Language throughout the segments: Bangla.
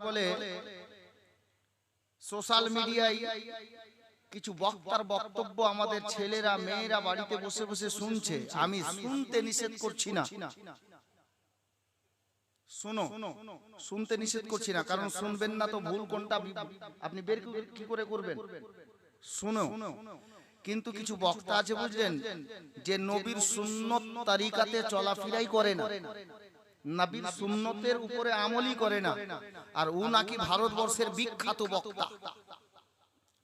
বলে সোশ্যাল মিডিয়ায় কিছু বক্তার বক্তব্য আমাদের ছেলেরা মেয়েরা বাড়িতে বসে বসে শুনছে, আমি শুনতে নিষেধ করছি না, শোনো, শুনতে নিষেধ করছি না, কারণ শুনবেন না তো ভুল কোনটা আপনি বের কি করে করবেন, শুনো। কিন্তু কিছু বক্তা আছে বুঝলেন, যে নবীর সুন্নত তরিকাতে চলাফেরাই করে না, নবীর সুন্নতের উপরে আমলই করে না, আর ও নাকি ভারতবর্ষের বিখ্যাত বক্তা,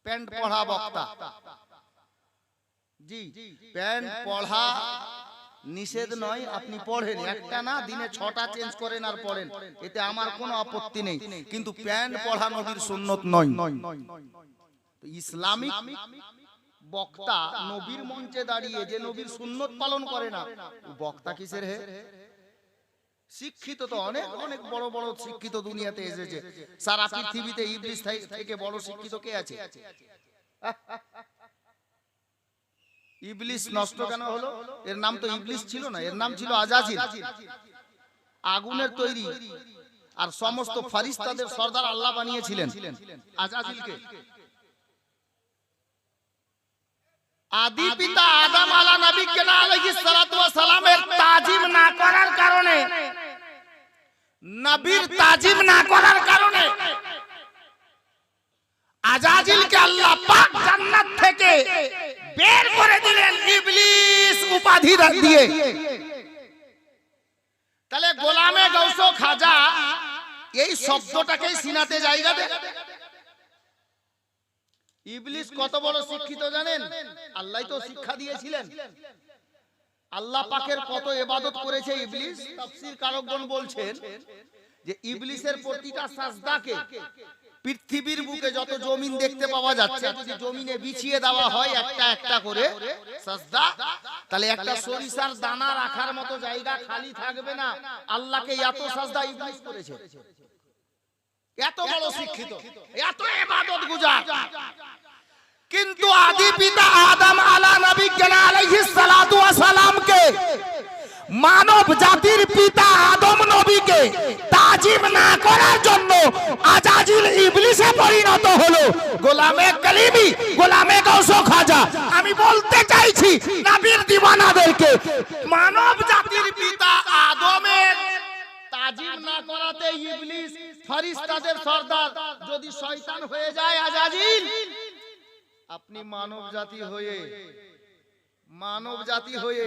প্যান্ট পড়া বক্তা। জি, প্যান্ট পড়া নিষেধ নয়, আপনি পড়েন, একটা না দিনে 6টা চেঞ্জ করেন আর পড়েন, এতে আমার কোনো আপত্তি নেই, কিন্তু প্যান্ট পড়া নবীর সুন্নত নয়। ইসলামিক বক্তা নবীর মঞ্চে দাঁড়িয়ে যে নবীর সুন্নত পালন করে না, বক্তা কিসের হে? শিক্ষিত তো অনেক অনেক বড় বড় শিক্ষিত দুনিয়াতে এসেছে, সারা পৃথিবীতে ইবলিস থেকে বড় শিক্ষিত কে আছে? ইবলিস নষ্ট কেন হলো? এর নাম তো ইবলিস ছিল না, এর নাম ছিল আজাজিল, আগুনের তৈরি, আর সমস্ত ফেরেশতাদের সর্দার আল্লাহ বানিয়েছিলেন আজাজিলকে। আদি পিতা আদম আলাইহিস সালাতু ওয়াস সালামের তাজিম না করার কারণে, নবীর তাজিম না করার কারণে আজাজিলকে আল্লাহ পাক জান্নাত থেকে বের করে দিলেন ইবলিস উপাধি দিয়ে। তাহলে গোলামে গৌস খাজা এই শব্দটাকে সিনাতে জায়গা দেয়। ইবলিস কত বড় শিক্ষিত জানেন? আল্লাহই তো শিক্ষা দিয়েছিলেন। আল্লাহ পাকের কত ইবাদত করেছে ইবলিস। তাফসীর কারকগণ বলছেন যে ইবলিসের প্রতিটা সাজদাকে পৃথিবীর বুকে যত জমিন দেখতে পাওয়া যাচ্ছে, যদি জমিনে বিছিয়ে দেওয়া হয় একটা একটা করে সাজদা, তাহলে একটা সরিষার দানা রাখার মতো জায়গা খালি থাকবে না। আল্লাহকে এত সাজদা ইবলিস করেছে, এত বড় শিক্ষিত, এত ইবাদত গুজার। কিন্তু আদি পিতা আদম আলাইহিস সালাতু ওয়াস সালামকে, মানব জাতির পিতা আদম নবীকে তাজিম না করার জন্য আজাজিল ইবলিসে পরিণত হলো। গোলামে কালিমি, গোলামে গৌস খাজা, আমি বলতে চাইছি নবীর দিওয়ানাদেরকে, মানব জাতির পিতা আদমের তাজিম না করাতে ইবলিস ফেরেশতাদের সর্দার যদি শয়তান হয়ে যায় আজাজিল, আপনি মানব জাতি হয়ে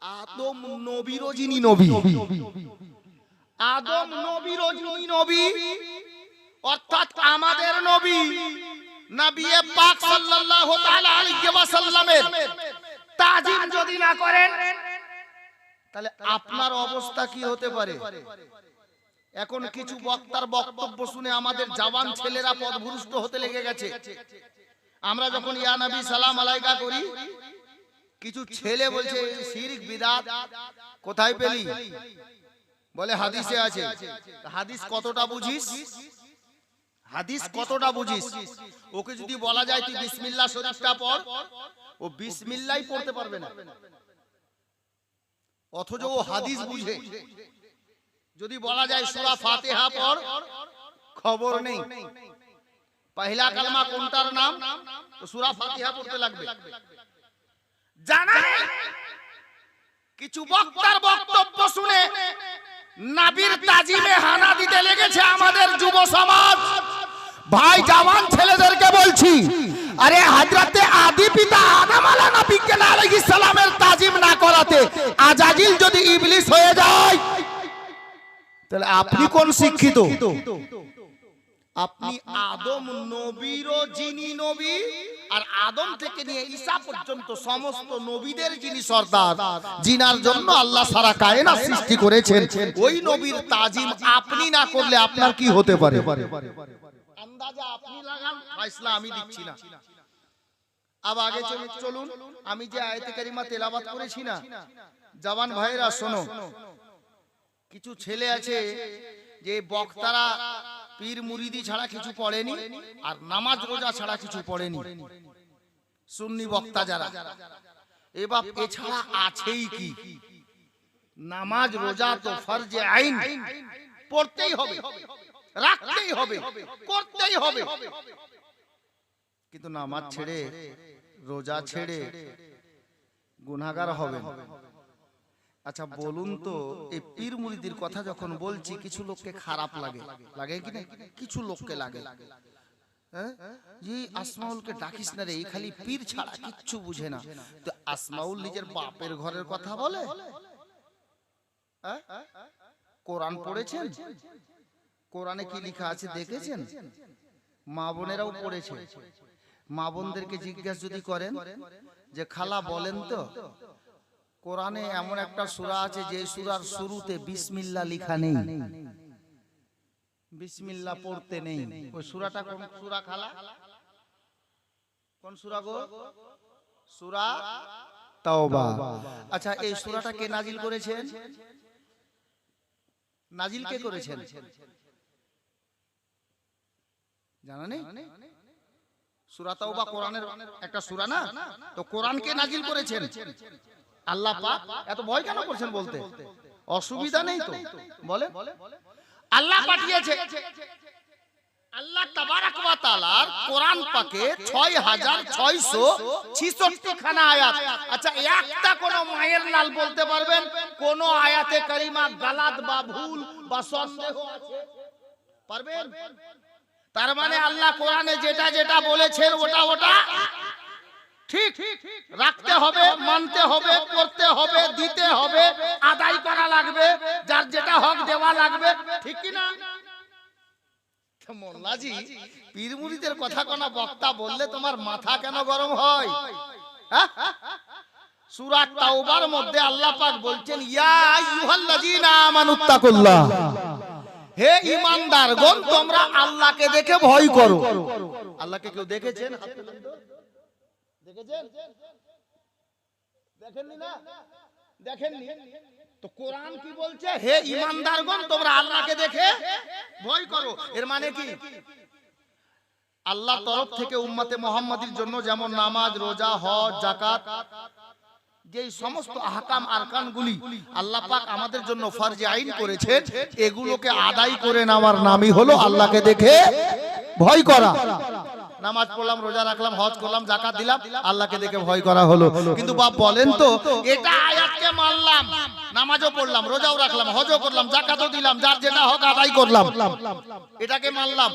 আদম নবীরও যিনি নবী, আদম নবীরও যিনি নবী, অর্থাৎ আমাদের নবী নবী পাক সাল্লাল্লাহু তাআলা আলাইহি ওয়াসাল্লামের তাজিম যদি না করেন, তাহলে আপনার অবস্থা কি হতে পারে? এখন কিছু বক্তার বক্তব্য শুনে আমাদের জওয়ান ছেলেরা পথভ্রষ্ট হতে লেগে গেছে। আমরা যখন ইয়া নবী সালাম আলাইকা করি, কিছু ছেলে বলছে শিরক বিদআত, কোথায় পেলি? বলে হাদিসে আছে। হাদিস কতটা বুঝিস? হাদিস কতটা বুঝিস? ওকে যদি বলা যায় তুই বিসমিল্লাহ শরীফটা পড়, ও বিসমিল্লাহই পড়তে পারবে না, অথচ ও হাদিস বুঝে। যদি বলা যায় সূরা ফাতিহা পড়, খবর নেই পহলা কালমা কোনটার নাম, তো সূরা ফাতিহা পড়তে লাগবে। জানা কিছু বক্তার বক্তব্য শুনে নবীর তাজিমে হানা দিতে লেগেছে আমাদের যুব সমাজ। ভাই জওয়ান ছেলেদেরকে বলছি, আরে হযরতে আদি পিতা আদম আলাইহিস সালামের তাজিম না করাতে আজাজিল যদি ইবলিস হয়ে যায়, তাহলে আপনি কোন শিক্ষিত? আপনি আদম নবীরও যিনি নবী, আর আদম থেকে নিয়ে ঈসা পর্যন্ত সমস্ত নবীদের যিনি সর্দার, যিনার জন্য আল্লাহ সারা কায়নাত সৃষ্টি করেছেন, ওই নবীর তাজিম আপনি না করলে আপনার কি হতে পারে? আন্দাজা আপনি লাগান, ফয়সালা আমি দিচ্ছি না। আব আগে চলুন, আমি যে আয়াতে কারিমা তেলাওয়াত করেছি না, জওয়ান ভাইরা শোনো। কিছু ছেলে আছে যে বক্তারা পীর মুরিদি ছাড়া কিছু পড়েনি, আর নামাজ রোজা ছাড়া কিছু পড়েনি, সুন্নি বক্তা যারা, এবার এছাড়া আছেই কি? নামাজ রোজা তো ফরজে আইন, পড়তেই হবে। পড়তেই হবে, করতেই হবে। কিন্তু নামাজ ছেড়ে, রোজা ছেড়ে গুনাহগার হবেন। আচ্ছা বলুন তো, এই পীর মুরিদের কথা যখন বলছি কিছু লোককে খারাপ লাগে, লাগে কি না? কিছু লোককে লাগে, আসমাউলকে ডাকিস না রে, এই খালি পীর ছাড়া কিচ্ছু বুঝে না। তো আসমাউল নিজের বাপের ঘরের কথা বলে? কোরআন পড়েছেন? কোরআনে কি লেখা আছে দেখেছেন? মা বোনেরাও পড়েছে। মা বোনদেরকে জিজ্ঞাসা যদি করেন যে খালা বলেন তো, কোরআনে এমন একটা সূরা আছে যে সূরার শুরুতে বিসমিল্লাহ লেখা নেই, বিসমিল্লাহ পড়তে নেই। ওই সূরাটা কোন সূরা খালা? কোন সূরা গো? সূরা তাওবা। আচ্ছা এই সূরাটা কে নাজিল করেছেন? নাজিল কে করেছেন জানা নেই? সূরা তাওবা কোরআনের একটা সূরা না? তো কোরআন কে নাজিল করেছেন? আল্লাহ পাক। এত ভয় কেন করছেন বলতে? অসুবিধা নেই তো, বলে আল্লাহ পাঠিয়েছে। আল্লাহ তাবারাক ওয়া তাআলার কোরআন পাকে 6666 খানা আয়াত। আচ্ছা একটা কোন মায়ের লাল বলতে পারবেন কোন আয়াতে কারিমা গালাত বা ভুল বা সন্দেহ আছে? পারবেন? তার মানে আল্লাহ কোরআনে যেটা যেটা বলেছেন ওটা ওটা ঠিক রাখতে হবে, মানতে হবে, করতে হবে, দিতে হবে, আদায় করা লাগবে, যার যেটা হক দেওয়া লাগবে, ঠিক কি না? মোল্লাজি পীর মুরিদের কথা কোন বক্তা বললে তোমার মাথা কেন গরম হয়? সূরা তাওবার মধ্যে আল্লাহ পাক বলছেন ইয়া আইয়ুহাল্লাযীনা আমানুত্তাকুল্লাহ, হে ঈমানদারগণ তোমরা আল্লাহকে দেখে ভয় করো। আল্লাহকে কেউ দেখেছেন? দেখেছেন? দেখেননি না? দেখেননি? তো কোরআন কি বলছে? হে ঈমানদারগণ তোমরা আল্লাহকে দেখে ভয় করো। এর মানে কি? আল্লাহর তরফ থেকে উম্মতে মুহাম্মাদীর জন্য যেমন নামাজ, রোজা, হজ, যাকাত, যেই সমস্ত আহকাম আরকানগুলি আল্লাহ পাক আমাদের জন্য ফরজে আইন করেছেন, এগুলোকে আদায় করে নেওয়ার নামই হলো আল্লাহকে দেখে ভয় করা। নামাজ পড়লাম, রোজা রাখলাম, হজ করলাম, যাকাত দিলাম, আল্লাহকে দেখে ভয় করা হলো। কিন্তু বাপ বলেন তো, এটা আয়াতকে মানলাম, নামাজও পড়লাম, রোজাও রাখলাম, হজও করলাম, যাকাতও দিলাম, যার যেটা হক আদায় করলাম, এটাকে মানলাম।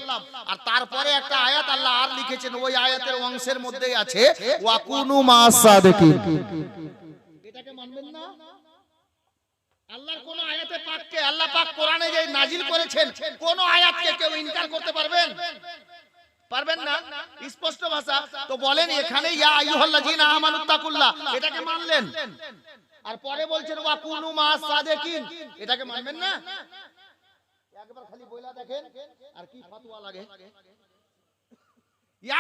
আর তারপরে একটা আয়াত আল্লাহ আর লিখেছেন, ওই আয়াতের অংশের মধ্যেই আছে ওয়াকুনু মা'আস সাদিকিন। এটাকে মানবেন না? আল্লাহর কোন আয়াতে পাককে আল্লাহ পাক কোরআনে যে নাজিল করেছেন, কোন আয়াতকে কেউ ইনকার করতে পারবেন? পারবেন না? স্পষ্ট ভাষা। তো বলেন এখানে ইয়া আইয়ুহাল্লাযীনা আমানুত্তাকুল্লাহ, এটাকে মানলেন, আর পরে বলছেন ওয়াকুনু মা'আস সাদিকিন, এটাকে মানবেন না? একবার খালি বইলা দেখেন আর কি ফতোয়া লাগে।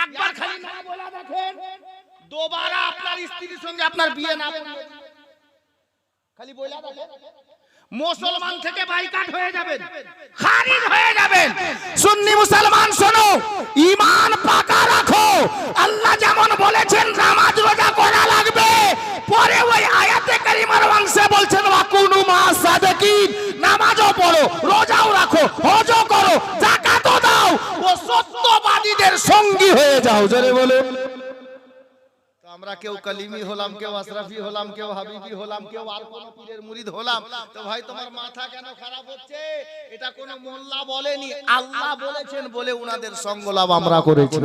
একবার খালি না বলা দেখেন, দুবারা আপনার স্ত্রীর সঙ্গে আপনার বিয়ে না পড়িয়ে, খালি বইলা দেখেন, মুসলমান থেকে বাইকাট হয়ে যাবেন, খারিজ হয়ে যাবেন। সুন্নি মুসলমান শোনো, ঈমান পাকা রাখো। আল্লাহ যেমন বলেছেন নামাজ রোজা করা লাগবে, পরে ওই আয়াতে কারিমার অংশে বলছেন ওয়াকুনু মা'আস সাদিকিন, নামাজও পড়ো, রোজাও রাখো, হজও করো, যাকাতও দাও, ও সত্যবাদীদের সঙ্গী হয়ে যাও। জোরে বলো। আমরা কেউ কালিমি হলাম, কেউ আশরাফি হলাম, কেউ হাবিবি হলাম, কেউ আর কোন পীরের মুরিদ হলাম, তো ভাই তোমার মাথা কেন খারাপ হচ্ছে? এটা কোন মোল্লা বলেনি, আল্লাহ বলেছেন বলে উনাদের সঙ্গ লাভ আমরা করেছি।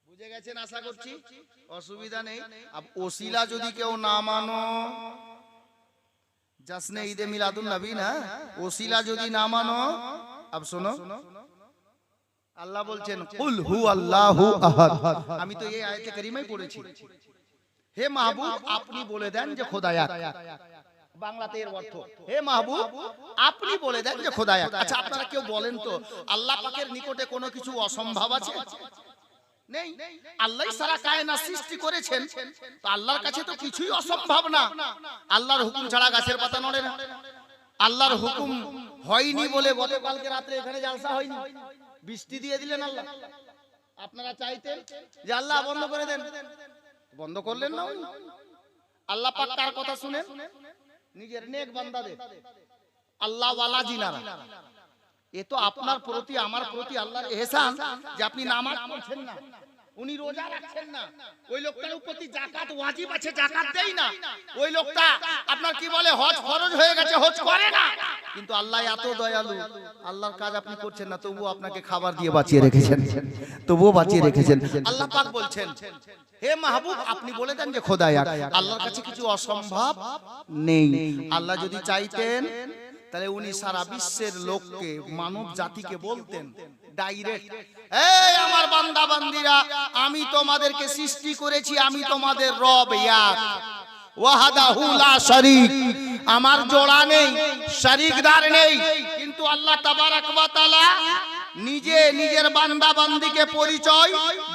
বুঝে গেছেন আশা করছি, অসুবিধা নেই। আর ওসিলা যদি কেউ না মানো, জাসনে ঈদে মিলাদুন নবী না, ওসিলা যদি না মানো, আব শোনো, আল্লাহ বলছেন কুল হুয়াল্লাহু আহাদ। আমি তো এই আয়াতে কারিমাই পড়েছি, হে মাহবুব আপনি বলে দেন যে খোদা এক। বাংলাতে এর অর্থ হে মাহবুব আপনি বলে দেন যে খোদা এক। আচ্ছা আপনারা কেউ বলেন তো, আল্লাহ পাকের নিকটে কোনো কিছু অসম্ভব আছে? নেই। আল্লাহই সারা কায়নাত সৃষ্টি করেছেন, তো আল্লাহর কাছে তো কিছুই অসম্ভব না। আল্লাহর হুকুম ছাড়া গাছের পাতা নড়ে না। আল্লাহর হুকুম হয়নি বলে গতকালকে রাতে এখানে জালসা হয়নি, বৃষ্টি দিয়ে দিলেন আল্লাহ। আপনারা চাইতেন যে আল্লাহ বন্ধ করে দেন, বন্ধ করলেন না। আল্লাহ পাক কার কথা শুনেন? নিজের নেক বান্দাদের, আল্লাহ ওয়ালা জিনারা। এ তো আপনার প্রতি আমার প্রতি আল্লাহর ইহসান যে আপনি নামাজ পড়ছেন না, উনি রোজা রাখছেন না, ওই লোকটার প্রতি যাকাত ওয়াজিব আছে যাকাত দেই না, ওই লোকটা আপনার কি বলে হজ ফরজ হয়ে গেছে হজ করে না, কিন্তু আল্লাহ এত দয়ালু, আল্লাহর কাজ আপনি করছেন না তবুও আপনাকে খাবার দিয়ে বাঁচিয়ে রেখেছেন, তবুও বাঁচিয়ে রেখেছেন। আল্লাহ পাক বলছেন হে মাহবুব আপনি বলে দেন যে খোদায়া আল্লাহর কাছে কিছু অসম্ভব নেই। আল্লাহ যদি চাইতেন তাহলে উনি সারা বিশ্বের লোককে মানব জাতিকে বলতেন ডাইরেক্ট, এই আমার বান্দা বান্দিরা আমি তোমাদেরকে সৃষ্টি করেছি, আমি তোমাদের রব এক ওয়াহদাহু লা শারীক, আমার জোড়া নেই শরীকদার নেই। কিন্তু আল্লাহ তাবারাক ওয়া তাআলা নিজে নিজের বান্দা বান্দিকে পরিচয়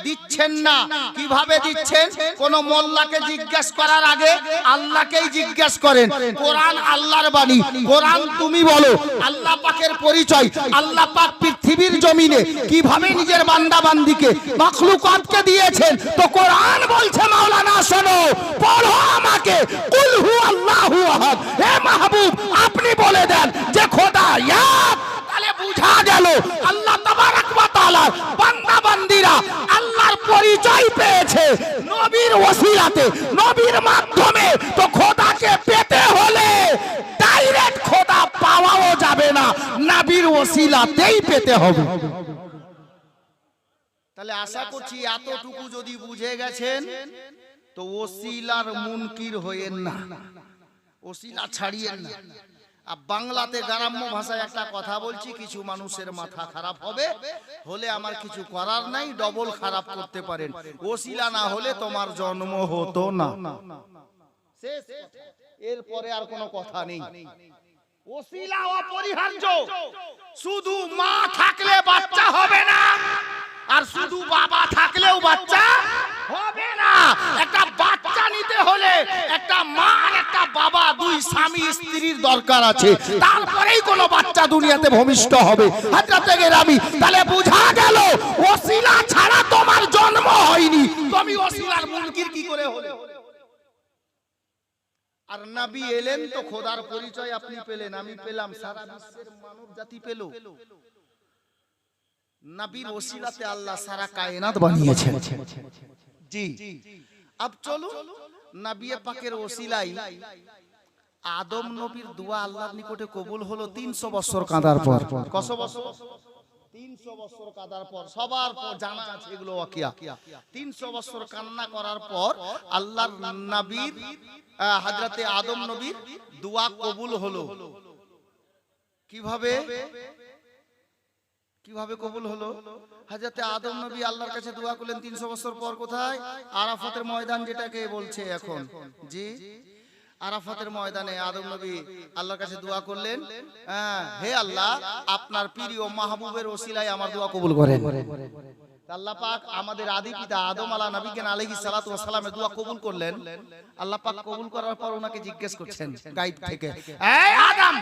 দিচ্ছেন না। কিভাবে দিচ্ছেন? কোন মোল্লাকে জিজ্ঞেস করার আগে আল্লাহকেই জিজ্ঞেস করেন। কোরআন আল্লাহর বাণী, কোরআন তুমি বলো আল্লাহ পাকের পরিচয়। আল্লাহ পাক পৃথিবীর জমিনে কিভাবে নিজের বান্দা বান্দিকে মাখলুকাতকে দিয়েছেন, তো কোরআন বলছে মাওলানা শোনো, পড়ো আমাকে কুল হু আল্লাহু আহাদ। হে মাহবুব আপনি বলে দেন যে খোদা এক। তাহলে বুঝা গেল আল্লাহ তাবারাক ওয়া তাআলা বান্দা বান্দিরা আল্লাহর পরিচয় পেয়েছে নবীর ওসিলাতে, নবীর মাধ্যমে। তো খোদাকে পেতে হলে ডাইরেক্ট খোদা পাওয়াও যাবে না, নবীর ওসিলাতেই পেতে হবে। তাহলে আশা করছি এতটুকু যদি বুঝে গেছেন তো ওসিলার মুনকির হয়েন না, ওসিলা ছাড়িয়েন না। আর বাংলাতে গ্রাম্য ভাষায় একটা কথা বলছি, কিছু মানুষের মাথা খারাপ হবে, হলে আমার কিছু করার নাই, ডবল খারাপ করতে পারেন। ওসিলা না হলে তোমার জন্ম হতো না, এরপরে আর কোনো কথা নেই। ওসিলা অপরিহার্য। শুধু মা থাকলে বাচ্চা হবে না, আর শুধু বাবা থাকলেও বাচ্চা হবে না। একটা বাচ্চা নিতে হলে একটা মা আর একটা বাবা, দুই স্বামী স্ত্রীর দরকার আছে, তারপরেই কোন বাচ্চা দুনিয়াতে ভূমিষ্ঠ হবে। হযরত গেরামি, তাহলে বুঝা গেল ওসিলা ছাড়া তোমার জন্ম হয়নি, তুমি ওসিলার মুনকির কি করে হলে? আর নবী এলেন তো খোদার পরিচয় আপনি পেলেন, আমি পেলাম, সারা বিশ্বের মানব জাতি পেল। নবীর ওসিলাতে আল্লাহ সারা কায়নাত বানিয়েছেন। জি, अब চলো নবী পাকের ওসিলাই আদম নবীর দোয়া আল্লাহর নিকটে কবুল হলো 300 বছর কাঁদার পর। কত বছর? 300 বছর কাঁদার পর। সবার পর জানা আছে এগুলো ওয়াকিয়া। 300 বছর কান্না করার পর আল্লাহর নবীর হযরতে আদম নবীর দোয়া কবুল হলো। কিভাবে কিভাবে কবুল হলো? হযরতে আদম নবী আল্লাহর কাছে দোয়া করলেন 300 বছর পর। কোথায়? আরাফাতের ময়দান, যেটাকে বলছে এখন। জি, আরাফাতের ময়দানে আদম নবী আল্লাহর কাছে দোয়া করলেন, হে আল্লাহ আপনার প্রিয় মাহবুবের ওসিলায় আমার দোয়া কবুল করেন। আল্লাহ পাক আমাদের আদি পিতা আদম আলাইহিস সালাতু ওয়াস সালামের দোয়া কবুল করলেন। আল্লাহ পাক কবুল করার পর ওনাকে জিজ্ঞেস করছেন গায়েব থেকে, এই আদম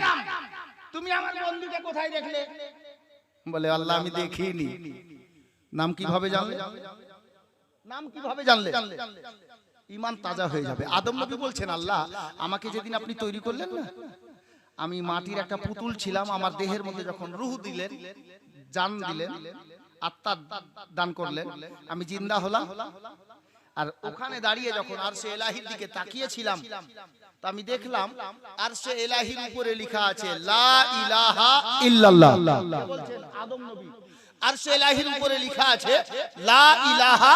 তুমি আমার বন্ধুকে কোথায় দেখলে? বলে আল্লাহ আমি দেখিনি। নাম কিভাবে জানলে? নাম কিভাবে জানলে? ঈমান তাজা হয়ে যাবে। আদম নবী বলছেন, আল্লাহ আমাকে যেদিন আপনি তৈরি করলেন না, আমি মাটির একটা পুতুল ছিলাম, আমার দেহের মধ্যে যখন রূহ দিলেন, জান দিলেন, আত্মা দান করলেন, আমি জিন্দা হলাম। আর ওখানে দাঁড়িয়ে যখন আরশে ইলাহির দিকে তাকিয়েছিলাম, তো আমি দেখলাম আরশে ইলাহির উপরে লেখা আছে লা ইলাহা ইল্লাল্লাহ। বলছেন আদম নবী, আরশে ইলাহির উপরে লেখা আছে লা ইলাহা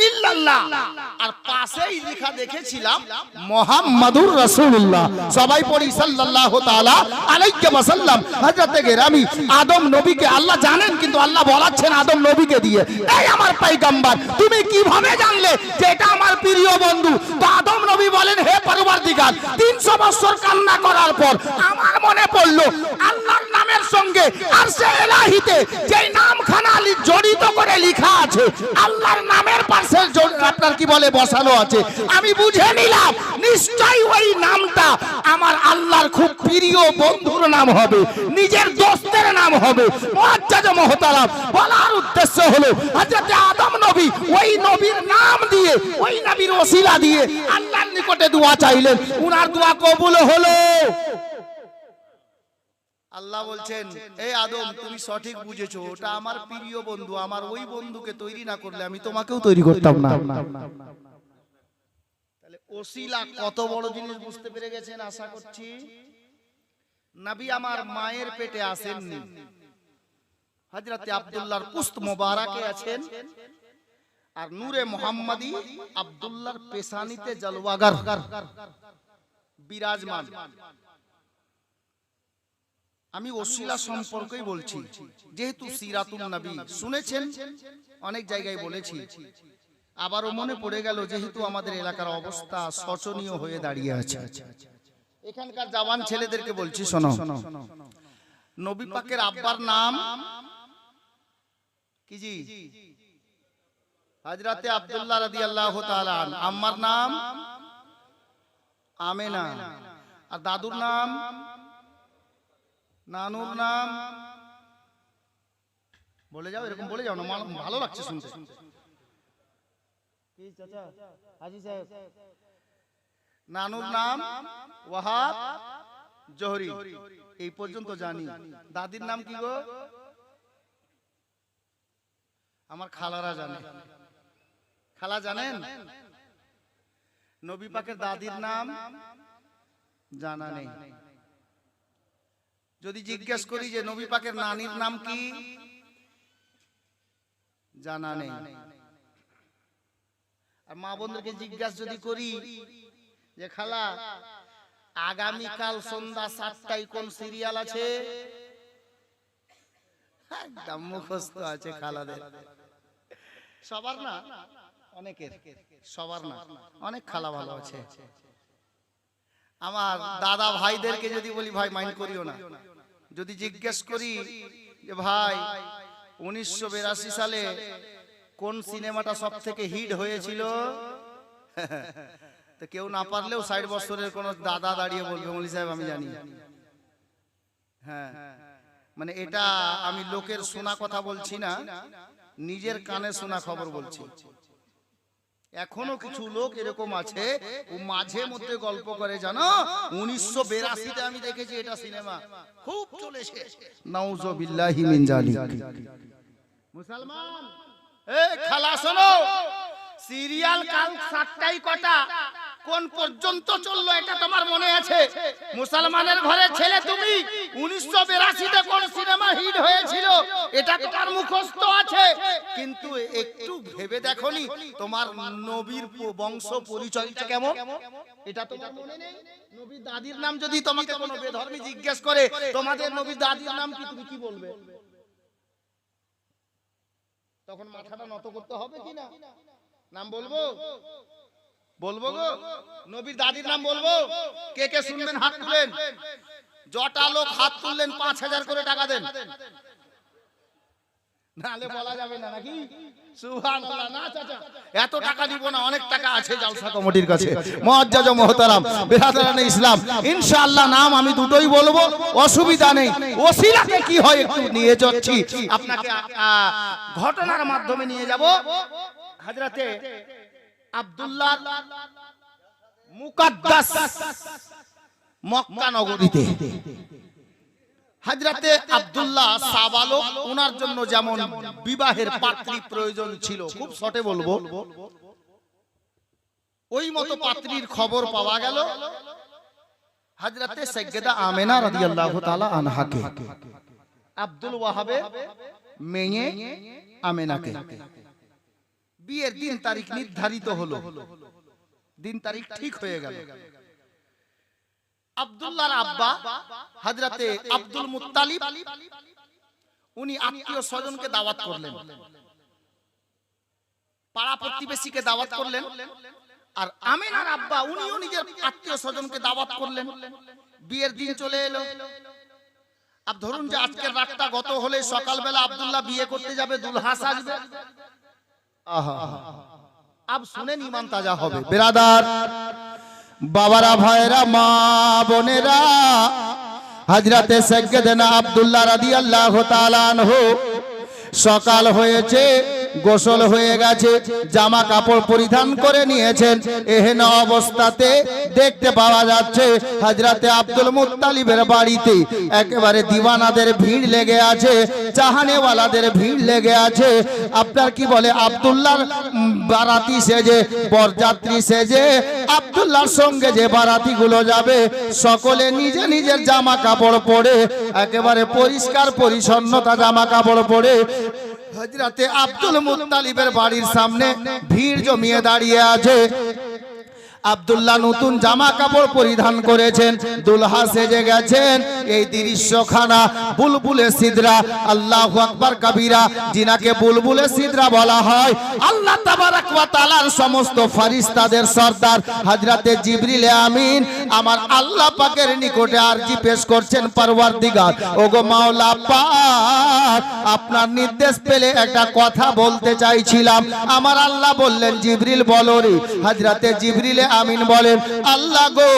ইল্লাল্লাহ, আর পাশেই লেখা দেখেছিলাম মুহাম্মাদুর রাসূলুল্লাহ। সবাই পড়ি সাল্লাল্লাহু তাআলা আলাইহি ওয়াসাল্লাম। হযরত গেরামি আদম নবীকে আল্লাহ জানেন, কিন্তু আল্লাহ বলাচ্ছেন আদম নবীকে দিয়ে, এই আমার পয়গম্বর তুমি কিভাবে জানলে যে এটা আমার প্রিয় বন্ধু? তো আদম নবী বলেন, হে পরওয়ারদিগার 300 বছর কান্না করার পর আমার মনে পড়লো আল্লাহর নামের সঙ্গে আরশে ইলাহিতে যেই নামখানা জড়িত করে লেখা আছে, আল্লাহর নামের পাশে আপনার কি বলে বসানো আছে। আমি বুঝে নিলাম নিশ্চয়ই ওই নামটা আমার আল্লাহর খুব প্রিয় বন্ধুর নাম হবে, নিজের দোস্তের নাম হবে। মুআজ্জাজ মুহতারাম, বলার উদ্দেশ্য হলো হযরত আদম নবী ওই নবীর নাম দিয়ে, ওই নবীর ওসিলা দিয়ে আল্লাহর নিকটে দোয়া চাইলেন, উনার দোয়া কবুল হলো। আল্লাহ বলছেন, এই আদম তুমি সঠিক বুঝেছো, ওটা আমার প্রিয় বন্ধু, আমার ওই বন্ধুকে তৈরি না করলে আমি তোমাকেও তৈরি করতাম না। তাহলে ওসিলা কত বড় জিনিস বুঝতে পেরে গেছেন আশা করছি। নবী আমার মায়ের পেটে আসেননি, হযরতে আব্দুল্লাহর পুস্ত মোবারকে আছেন, আর নূরে মুহাম্মাদি আব্দুল্লাহর পেশানিতে জলওয়াগার বিরাজমান। আমি ওসিলা সম্পর্কেই বলছি, যেহেতু সিরাতুন নবী শুনেছেন, অনেক জায়গায় বলেছি, আবারও মনে পড়ে গেল, যেহেতু আমাদের এলাকার অবস্থা শোচনীয় হয়ে দাঁড়িয়ে আছে। এখানকার জওয়ান ছেলেদেরকে বলছি, শোনো, নবী পাকের আব্বার নাম কি জি? হযরতে আব্দুল্লাহ রাদিয়াল্লাহু তাআলা। আম্মার নাম আমেনা, আর দাদুর নাম, নানুর নাম বলে যাও, এরকম বলে যাও না, ভালো লাগছে শুনতে। কি চাচা, হাজী সাহেব? নানুর নাম ওয়াহাব জোহরি, এই পর্যন্ত জানি। দাদির নাম কি গো? আমার খালারা জানে। খালা জানেন? নবী পাকের দাদির নাম জানা নেই। যদি জিজ্ঞেস করি যে নবী পাকের নানির নাম কি, জানা নেই। আর মা বোনদেরকে জিজ্ঞাসা যদি করি যে খালা আগামীকাল সন্ধ্যা 7টায় কোন সিরিয়াল আছে, একদম মুখস্থ আছে খালাদের। সবার না, অনেকের, সবার না, অনেক খালা ভালো আছে। আমার দাদা ভাইদেরকে যদি বলি ভাই মাইন্ড করিও না, যদি জিজ্ঞেস করি যে ভাই 1982 সালে কোন সিনেমাটা সব থেকে হিট হয়েছিল, তো কেউ না পারলেও 60 বছরের কোন দাদা দাঁড়িয়ে বলবে মৌলভী সাহেব আমি জানি। হ্যাঁ, মানে এটা আমি লোকের শোনা কথা বলছি না, নিজের কানে শোনা খবর বলছি। এখনো কিছু লোক এরকম আছে, ও মাঝে মধ্যে গল্প করে, জানো 1982তে আমি দেখেছি এটা সিনেমা খুব চলেছে। নাউযুবিল্লাহি মিন যালিক। মুসলমান এই খালা শোনো, সিরিয়াল কাল 7টায় কটা কোন পর্যন্ত চললো এটা তোমার মনে আছে? মুসলমানের ঘরে ছেলে তুমি, 1982তে কোন সিনেমা হিট হয়েছিল এটা তোমার মুখস্থ আছে, কিন্তু একটু ভেবে দেখোনি তোমার নবীর বংশ পরিচয়টা কেমন, এটা তোমার মনে নেই? নবীর দাদির নাম যদি তোমাকে কোনো বেধর্মী জিজ্ঞেস করে তোমাদের নবীর দাদির নাম কি, তুমি কি বলবে? তখন মাথাটা নত করতে হবে কি না? নাম বলবো, বলবো গো, নবীর দাদির নাম বলবো। কে কে শুনবেন হাত তুলেন। যটা লোক হাত তুললেন 5000 করে টাকা দেন, নালে বলা যাবে না নাকি? সুবহানাল্লাহ। না চাচা এত টাকা দিব না, অনেক টাকা আছে জালসা কমিটির কাছে। মুআজ্জাজ ও মুহতারাম বিরাদরানে ইসলাম, ইনশাআল্লাহ নাম আমি দুটোই বলবো, অসুবিধা নেই। ওসিলাতে কি হয় একটু নিয়ে যাচ্ছি আপনাকে, ঘটনার মাধ্যমে নিয়ে যাব। হযরতে আব্দুল্লাহ মুকাদ্দাস মক্কা নগরীতে হযরতে আব্দুল্লাহ সাবালক, ওনার জন্য যেমন বিবাহের পাত্রী প্রয়োজন ছিল, খুব শর্টে বলবো, ওই মতো পাত্রীর খবর পাওয়া গেল হযরতে সাইয়্যিদা আমেনা রাদিয়াল্লাহু তাআলা আনহাকে। আব্দুল ওয়াহাবের মেয়ে আমেনাকে বিয়ের দিন তারিখ নির্ধারিত হলো, দিন তারিখ ঠিক হয়ে গেল। আব্দুল্লাহর আব্বা হযরতে আব্দুল মুত্তালিব, উনি আত্মীয় স্বজনকে দাওয়াত করলেন, পাড়া প্রতিবেশীকে দাওয়াত করলেন, আর আমেনার আব্বা উনিও নিজের আত্মীয় স্বজনকে দাওয়াত করলেন। বিয়ের দিন চলে এলো। আব ধরুন যে আজকের রাতটা গত হলে সকালবেলা আব্দুল্লাহ বিয়ে করতে যাবে, দুলহা সাজবে। আহা, আব শুনেন ইমান তাজা হবে। বিরাদার বাবারা, ভাইরা, মা বোনেরা, হযরতে সাইয়্যিদনা আব্দুল্লাহ রাদিয়াল্লাহু তাআলা আনহু সকাল হয়েছে, গোসল হয়ে গেছে, জামা কাপড় পরিধান করে নিয়েছেন। এহেন অবস্থাতে দেখতে পাওয়া যাচ্ছে হযরতে আব্দুল মুত্তালিবের বাড়িতে একেবারে দিওয়ানাদের ভিড় লেগে আছে, চাহানেওয়ালাদের ভিড় লেগে আছে। আপনার কি বলে আব্দুল্লাহর বারাতি সেজে, বরযাত্রী সেজে আব্দুল্লাহর সঙ্গে যে বারাতিগুলো যাবে সকলে নিজে নিজের জামা কাপড় পরে একেবারে পরিষ্কার পরিচ্ছন্নতা জামা কাপড় পরে হযরতে আব্দুল মুত্তালিবের বাড়ির সামনে ভিড় জমিয়ে দাঁড়িয়ে আছে। আব্দুল্লাহ নতুন জামা কাপড় পরিধান করেছেন, দুলহা সেজে গেছেন। এই দৃশ্যখানা বুলবুলে সিদরা, আল্লাহু আকবার কবীরা, যিনাকে বুলবুলে সিদরা বলা হয় আল্লাহ তাবারক ওয়া তাআলার সমস্ত ফেরেশতাদের সরদার হযরতে জিবরিল আমিন আমার আল্লাহ পাকের নিকটে আরজি পেশ করছেন, পরওয়ারদিগার ওগো মাওলা পাক, আপনার নির্দেশ পেলে একটা কথা বলতে চাইছিলাম। আমার আল্লাহ বললেন জিবরিল বলো রে। হযরতে জিবরিল আমিন বলেন আল্লাহ গো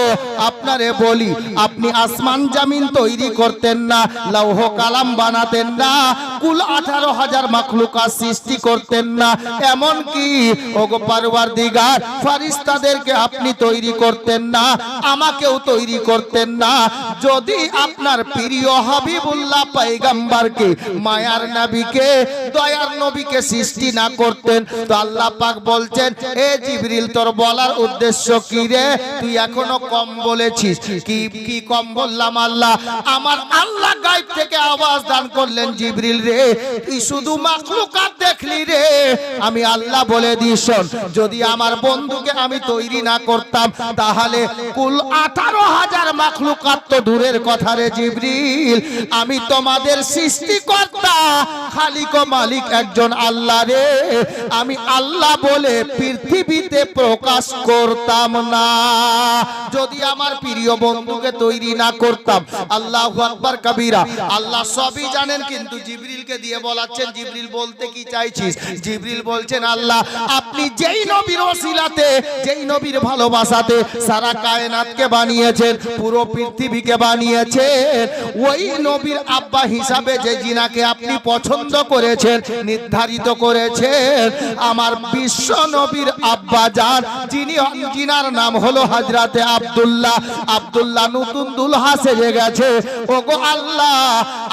আপনারে বলি, আপনি আসমান জমিন তৈরি করতেন না, লৌহ কালাম বানাতেন না, কুল 18,000 মাখলুকাত সৃষ্টি করতেন না, এমন কি ওগো পরওয়ারদিগার ফেরেশতাদেরকে আপনি তৈরি করতেন না, আমাকেও তৈরি করতেন না। যদি আপনার প্রিয় হাবিবুল্লাহ পয়গম্বরকে, মায়ার নবীকে, দয়ার নবীকে সৃষ্টি না করতেন তো আল্লাহ পাক বলছেন এ জিবরিল তোর বলার উদ্দেশ্য কি রে? তুই এখনো কম বলেছিস। কি কম বললাম আল্লাহ? আমার আল্লাহ গায়ব থেকে আওয়াজ দান করলেন জিবরিল রে তুই শুধু মাখলুকাত দেখলি রে। আমি আল্লাহ বলে দিই শোন, যদি আমার বন্ধুকে আমি তৈরি না করতাম তাহলে কুল 18,000 মাখলুকাত তো দূরের কথা রে জিবরিল, আমি তোমাদের সৃষ্টিকর্তা খালিক ও মালিক একজন আল্লাহ রে, আমি আল্লাহ বলে পৃথিবীতে প্রকাশ করতাম না যদি আমার প্রিয় বন্ধুকে তৈরি না করতাম। আল্লাহু আকবার কবীরা। আল্লাহ সবই জানেন কিন্তু জিবরিলকে দিয়ে বলাচ্ছেন জিবরিল বলতে কি চাইছিস? জিবরিল বলছেন আল্লাহ আপনি যেই নবীর ওসিলাতে, যেই নবীর ভালোবাসাতে সারা কায়নাতকে বানিয়েছেন, পুরো পৃথিবীকে বানিয়েছেন, ওই নবীর আব্বা হিসাবে যে জিনাকে আপনি পছন্দ করেছেন, নির্ধারিত করেছেন, আমার বিশ্ব নবীর আব্বা জান জিনার নাম হলো হযরতে আব্দুল্লাহ। আব্দুল্লাহ নতুন দুলহা সেজে গেছে। ওগো আল্লাহ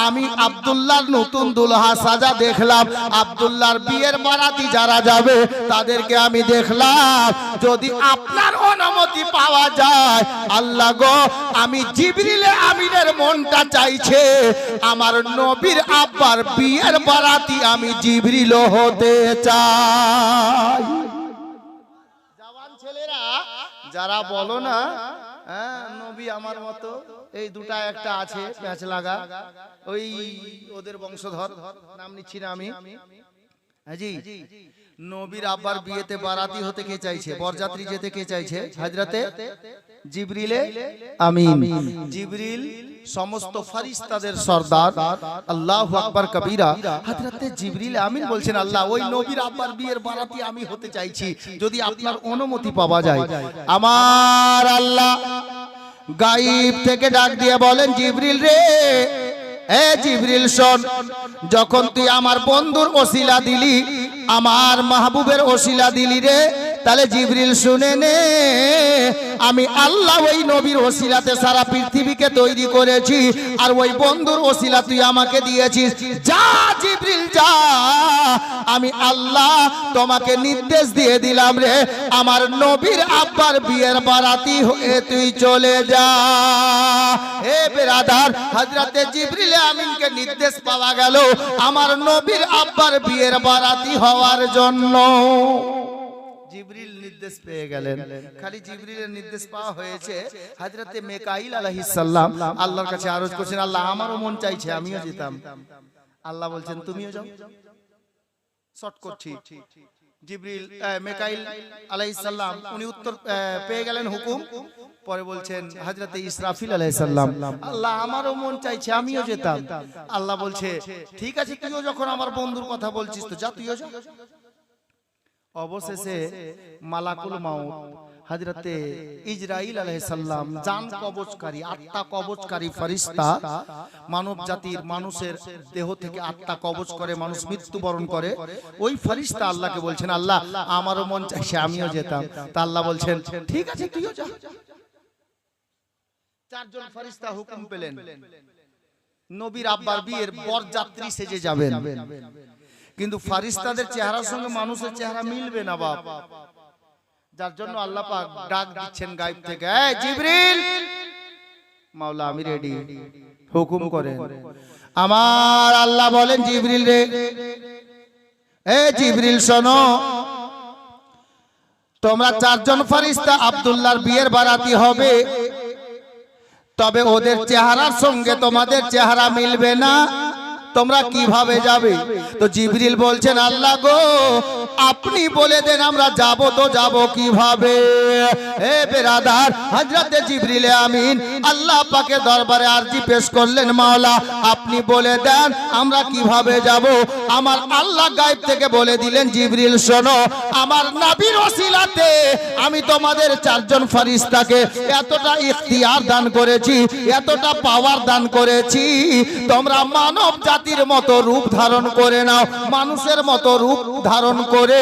আমি আব্দুল্লাহর নতুন দুলহা সাজা দেখলাম, আব্দুল্লাহর বিয়ের বারাতি যারা যাবে তাদেরকে আমি দেখলাম। যদি আপনার অনুমতি পাওয়া যায় আল্লাহ গো, আমি জিবরিল আমিনের মনটা চাইছে আমার নবীর আব্বার বিয়ের বারাতি আমি জিবরিল হতে চাই। জওয়ান ছেলেরা যারা বলো না নবী আমার মতো, এই দুটা একটা আছে প্যাচ লাগা, ওই ওদের বংশধর, নাম নিচ্ছি না আমি। জি, নবীর আব্বার বিয়েতে বারাতি হতে কে চাইছে? বরযাত্রী যেতে কে চাইছে? হযরতে জিবরিল আমিন। জিবরিল সমস্ত ফেরেশতাদের সরদার, আল্লাহু আকবার কবীরা। হযরতে জিবরিল আমিন বলছেন আল্লাহ ওই নবীর আব্বার বিয়ের বারাতি আমি হতে চাইছি, যদি আপনার অনুমতি পাওয়া যায়। আমার আল্লাহ গায়েব থেকে ডাক দিয়ে বলেন জিবরিল রে, এ জিবরিল শোন, যখন তুই আমার বন্ধুর ওসিলা দিলি, আমার মাহবুবের ওসিলা দিলি রে, তাহলে জিবরিল শুনে নে, আমি আল্লাহ ওই নবীর ওসিলাতে সারা পৃথিবীকে তৈরি করেছি, আর ওই বন্ধুর ওসিলা তুই আমাকে দিয়েছিস। যা জিবরিল যা, আমি আল্লাহ তোমাকে নির্দেশ দিয়ে দিলাম রে, আমার নবীর আব্বার বিয়ের বারাতি হয়ে তুই চলে যা। হে বেরাদার, হযরতে জিবরিল আমিনকে নির্দেশ পাওয়া গেল আমার নবীর আব্বার বিয়ের বারাতি হওয়ার জন্য। জিবরিল নির্দেশ পেয়ে গেলেন। খালি জিবরিলের নির্দেশ পাওয়া হয়েছে, হযরতে মিকাইল আলাইহিস সালাম আল্লাহর কাছে আরজ করছেন আল্লাহ আমারও মন চাইছে আমিও যেতাম। আল্লাহ বলছেন তুমিও যাও। শর্ট করছি, জিবরিল মিকাইল আলাইহিস সালাম উনি উত্তর পেয়ে গেলেন হুকুম। পরে বলছেন হযরতে ইসরাফিল আলাইহিস সালাম আল্লাহ আমারও মন চাইছে আমিও যেতাম। আল্লাহ বলছে ঠিক আছে তুইও যখন আমার বন্ধুর কথা বলছিস তো যা, তুইও যা। অবশেষে মালাকুল মাউত হযরতে ইসরাইল আলাইহিস সালাম জান কবজকারী আত্মা কবজকারী ফেরেশতা মানব জাতির মানুষের দেহ থেকে আত্মা কবজ করে মানুষ মৃত্যুবরণ করে ওই ফেরেশতা আল্লাহকে বলছেন আল্লাহ আমারও মন চাইছে আমিও যেতাম তা আল্লাহ বলছেন ঠিক আছে তুইও যা চারজন ফেরেশতা হুকুম পেলেন নবীর আব্বার বিয়ের বরযাত্রী সেজে যাবেন কিন্তু ফেরেশতাদের চেহারার সঙ্গে মানুষের চেহারা মিলবে না বাপ যার জন্য আল্লাহ পাক ডাক দিচ্ছেন গায়েব থেকে এই জিবরিল মাওলা আমি রেডি হুকুম করেন আমার আল্লাহ বলেন জিবরিল রে এ জিবরিল শোনো তোমরা চারজন ফেরেশতা আব্দুল্লাহর বিয়ের বারাতি হবে তবে ওদের চেহারার সঙ্গে তোমাদের চেহারা মিলবে না তোমরা কিভাবে যাবে তো জিবরিল বলছেন আল্লাহ গো আপনি বলে দেন আমরা যাব তো যাব কিভাবে হে বেরাদার হযরতে জিবরিল আমিন আল্লাহ পাকের দরবারে আরজি পেশ করলেন মাওলা আপনি বলে দেন আমরা কিভাবে যাব আমার আল্লাহ গায়েব থেকে বলে দিলেন জিবরিল শোনো আমার নবীর ওসিলাতে আমি তোমাদের চারজন ফেরেশতাকে এতটা ইখতিয়ার দান করেছি এতটা পাওয়ার দান করেছি তোমরা মানব জাতির মতো রূপ ধারণ করে নাও মানুষের মতো রূপ ধারণ করে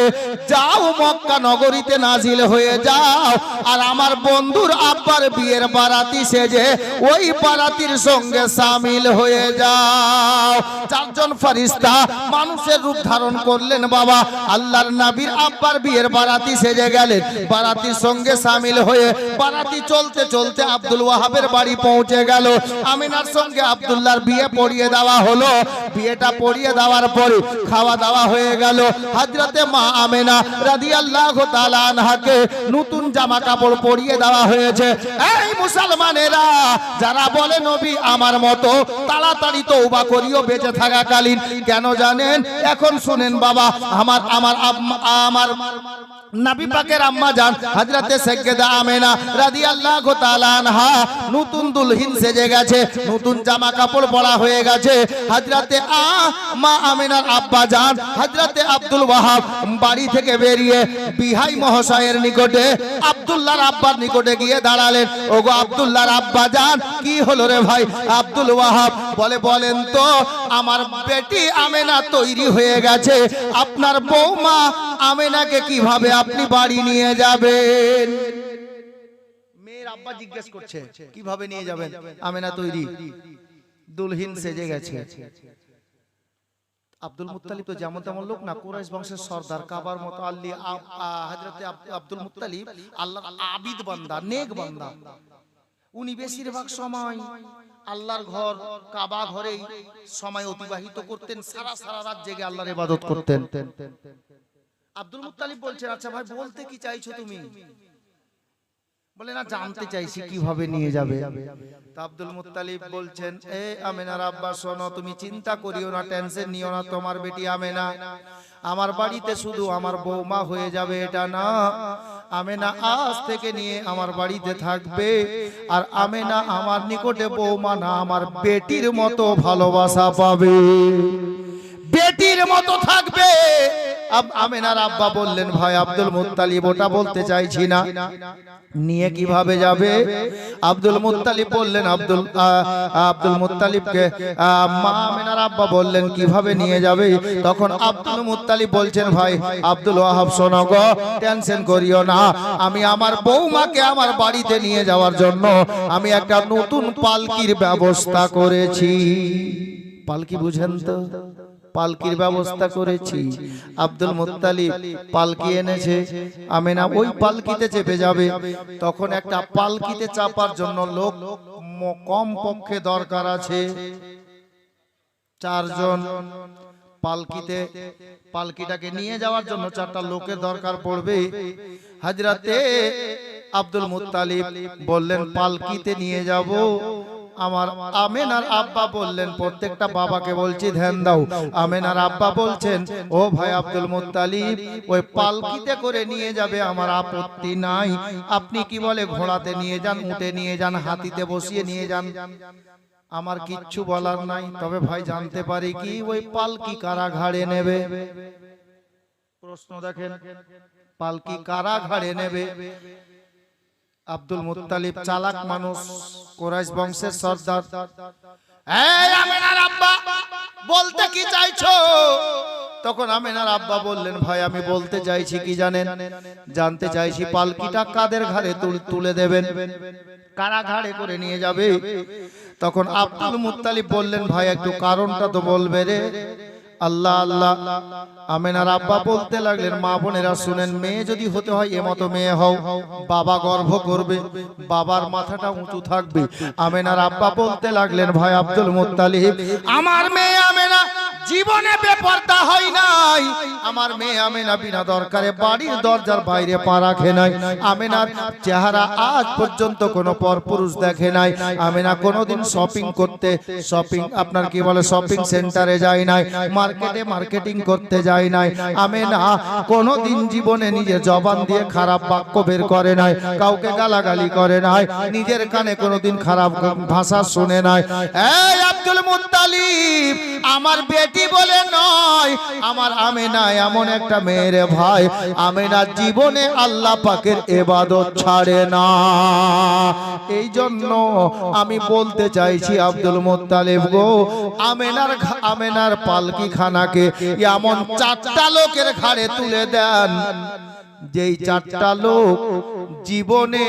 যাও মক্কা নগরীতে নাজিল হয়ে যাও আর আমার বন্ধুর আব্বার বিয়ের বারাতি সেজে ওই বারাতির সঙ্গে শামিল হয়ে যাও চারজন ফেরেশতা মানুষের রূপ ধারণ করলেন বাবা আল্লাহর নবীর আব্বার বিয়ের বারাতি সেজে গেলেন বারাতির সঙ্গে শামিল হয়ে বারাতি চলতে চলতে আব্দুল ওয়াহাবের বাড়ি পৌঁছে গেল আমিনার সঙ্গে আব্দুল্লাহর বিয়ে পড়িয়ে দেওয়া হলো বিয়েটা পড়িয়ে দেওয়ার পরে খাওয়া দাওয়া হয়ে গেল হযরতে মা আমিনা রাদিয়াল্লাহু তাআলা আনহাকে নতুন জামা কাপড় পরিয়ে দেওয়া হয়েছে এই মুসলমানেরা যারা বলে নবী আমার মতো তাড়াতাড়ি তওবা করিও বেঁচে থাকাকালীন কেন জানেন এখন শুনেন বাবা আমার নবী পাকের আম্মা জান হযরতে সাইয়্যিদা আমিনা রাদিয়াল্লাহু তাআলা আনহা নতুন দুলহিন সেজে গেছে নতুন জামা কাপড় পরা হয়ে গেছে হযরতে মা আমিনার আব্বা জান হযরতে আব্দুল ওয়াহাব বাড়ি থেকে বেরিয়ে বিহাই মহাশয়ের নিকটে আব্দুল্লাহর আব্বার নিকটে গিয়ে দাঁড়ালেন ওগো আব্দুল্লাহর আব্বা জান কি হলো রে ভাই আব্দুল ওয়াহাব বলেন তো আমার বেটি আমিনা তৈরি হয়ে গেছে আপনার বৌমা আমিনাকে কিভাবে আপনি বাড়ি নিয়ে যাবেন মেয়ের আব্বা জিজ্ঞেস করছে কিভাবে নিয়ে যাবেন আমিনা তৈরি দুলহিন সেজে গেছে আব্দুল মুত্তালিব তো যেমন তেমন লোক না কুরাইশ বংশের সর্দার কাবার মতো আল্লি হযরতে আব্দুল মুত্তালিব আল্লাহর আবিদ বান্দা নেক বান্দা উনি বেশিরভাগ সময় আল্লাহর ঘর কাবা ঘরেই সময় অতিবাহিত করতেন সারা রাত জেগে আল্লাহর ইবাদত করতেন আব্দুল মুত্তালিব বলছেন আচ্ছা ভাই বলতে কি চাইছো তুমি বলে না জানতে চাইছি কিভাবে নিয়ে যাবে তা আব্দুল মুত্তালিব বলছেন এ আমিনার আব্বা শোনো তুমি চিন্তা করিও না টেনশন নিও না তোমার বেটি আমিনা আমার বাড়িতে শুধু আমার বৌমা হয়ে যাবে এটা না আমিনা আজ থেকে নিয়ে আমার বাড়িতে থাকবে আর আমিনা আমার নিকটে বৌমা না আমার বেটির মতো ভালোবাসা পাবে বেটির মতো থাকবে আমিনার আব্বা বললেন ভাই আব্দুল মুত্তালিব ওটা বলতে চাইছি না নিয়ে কিভাবে যাবে আব্দুল মুত্তালিব বললেন আব্দুল মুত্তালিবকে মা আমিনার আব্বা বললেন কিভাবে নিয়ে যাবে তখন আব্দুল মুত্তালিব বলছেন ভাই আব্দুল ওয়াহাব শোনো গো টেনশন করিও না আমি আমার বৌমাকে আমার বাড়িতে নিয়ে যাওয়ার জন্য আমি একটা নতুন পালকির ব্যবস্থা করেছি পালকি বুঝেন তো পালকির ব্যবস্থা করেছি আব্দুল মুত্তালিব পালকি এনেছে আমিনা ওই পালকিতে চেপে যাবে তখন একটা পালকিতে চাপার জন্য লোক কম পক্ষে দরকার আছে চারজন পালকিটাকে নিয়ে যাওয়ার জন্য চারটা লোকের দরকার পড়বে হযরতে আব্দুল মুত্তালিব বললেন পালকিতে নিয়ে যাব আমার আমিনার আব্বা বললেন প্রত্যেকটা বাবাকে বলছি ধ্যান দাও আমিনার আব্বা বলছেন ও ভাই আব্দুল মুত্তালিব ওই পালকিতে করে নিয়ে যাবে আমার আপত্তি নাই আপনি কি বলে ঘোড়াতে নিয়ে যান উটে নিয়ে যান হাতিতে বসিয়ে নিয়ে যান আমার কিচ্ছু বলার নাই তবে ভাই জানতে পারি কি ওই পালকি কারা ঘাড়ে নেবে প্রশ্ন দেখেন, পালকি কারা ঘাড়ে নেবে? আব্দুল মুত্তালিব চালাক মানুষ, কুরাইশ বংশের সর্দার। এই আমেনার আব্বা, বলতে কি চাইছো? তখন আমেনার আব্বা বললেন, ভাই আমি বলতে চাইছি কি জানেন, জানতে চাইছি পালকিটা কাদের ঘাড়ে তুলে দেবেন, কারা ঘাড়ে করে নিয়ে যাবে? তখন আব্দুল মুত্তালিব বললেন, ভাই একটু কারণটা তো বলবে রে। আল্লাহ আল্লাহ। আমেনার আব্বা বলতে লাগলেন, মা বোনেরা শুনেন, মেয়ে যদি হতে হয় এমতো মেয়ে হও, বাবা গর্ভ করবে, বাবার মাথাটা উঁচু থাকবে। আমেনার আব্বা বলতে লাগলেন, ভাই আব্দুল মুত্তালিব, আমার মেয়ে আমেনা জীবনে বেপরদা হয় নাই। আমার মেয়ে আমেনা বিনা দরকারে বাড়ির দরজার বাইরে পা রাখে নাই। আমেনার চেহারা আজ পর্যন্ত কোনো পরপুরুষ দেখে নাই। আমেনা কোনোদিন শপিং করতে, আপনার কি বলে, শপিং সেন্টারে যায় নাই, মার্কেটে মার্কেটিং করতে যায় নাই। আমেনা কোনোদিন জীবনে নিজের জবান দিয়ে খারাপ বাক্য বের করে নাই, কাউকে গালাগালি করে নাই, নিজের কানে কোনোদিন খারাপ ভাষা শুনে নাই। এই আব্দুল মুত্তালিব, আমার বেটি বলে নয়, আমার আমেনা এমন একটা মেয়েরে ভাই, আমেনা জীবনে আল্লাহ পাকের ইবাদত ছাড়ে না। এই জন্য আমি বলতে চাইছি আব্দুল মুত্তালিব গো, আমেনার পালকি খানাকে এমন 4টা লোকের ঘাড়ে তুলে দেন, যেই 4টা লোক জীবনে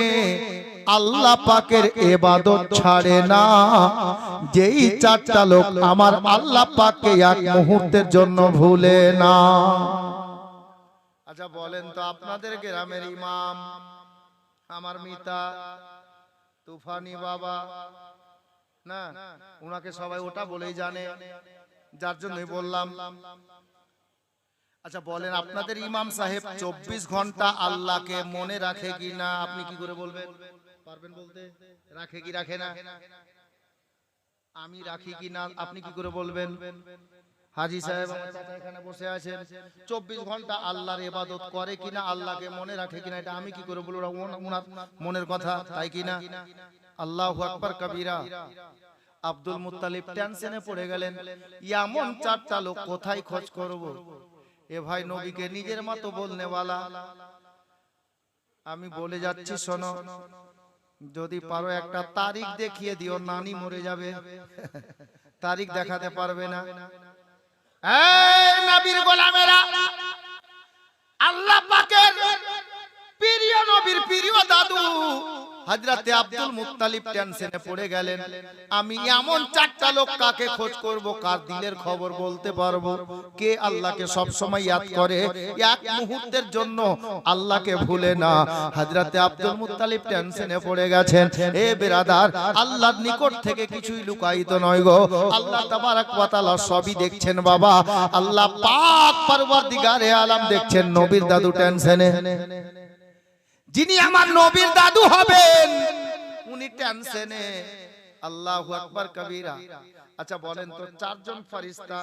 আল্লাহ পাকের ইবাদত ছাড়ে না, যেই 4টা লোক আমার আল্লাহ পাককে এক মুহূর্তের জন্য ভুলে না। আচ্ছা বলেন তো, আপনাদের গ্রামের ইমাম আমার মিতা তুফানি বাবা না, উনাকে সবাই ওটা বলেই জানে, যার জন্যই বললাম। আচ্ছা বলেন, আপনাদের ইমাম সাহেব 24 ঘন্টা আল্লাহকে মনে রাখে কি না? আপনি কি করে বলবেন? পারবেন বলতে? রাখে কি রাখে না? আমি রাখি কি না আপনি কি করে বলবেন? হাজী সাহেব আমার চাচা এখানে বসে আছেন, 24 ঘন্টা আল্লাহর ইবাদত করে কিনা, আল্লাহকে মনে রাখে কিনা, এটা আমি কি করে বলবো? ওনার মনের কথা, তাই কিনা? আল্লাহু আকবার কবীরা। আব্দুল মুত্তালিব টেনশনে পড়ে গেলেন, এমন 4টা লোক কোথায় খোঁজ করব? এ ভাই নবীকে নিজের মতো বলনেওয়ালা, আমি বলে যাচ্ছি শোনো, যদি পারো একটা তারিখ দেখিয়ে দিও, নানি মরে যাবে। তারিখ দেখাতে পারবে না। এই নবীর গোলামেরা, আল্লাহ পাকের প্রিয় নবীর প্রিয় দাদু হযরতে আব্দুল মুত্তালিব টেনশনে পড়ে গেলেন, আমি এমন 4টা লোক কাকে খোঁজ করব, কার দিলের খবর বলতে পারবো, কে আল্লাহকে সব সময় ইয়াদ করে, এক মুহূর্তের জন্য আল্লাহকে ভুলে না। হযরতে আব্দুল মুত্তালিব টেনশনে পড়ে গেছেন। এ বিরাদার, আল্লাহর নিকট থেকে কিছুই লুকায়িত নয় গো, আল্লাহ তাবারক ওয়া তাআলা সবই দেখছেন বাবা। আল্লাহ পাক পরওয়ারদিগারে আলম দেখছেন, নবীর দাদু টেনশনে, যিনি আমার নবীর দাদু হবেন উনি টেনশনে। আল্লাহু আকবার কবীরা। আচ্ছা বলেন তো, 4 জন ফেরেশতা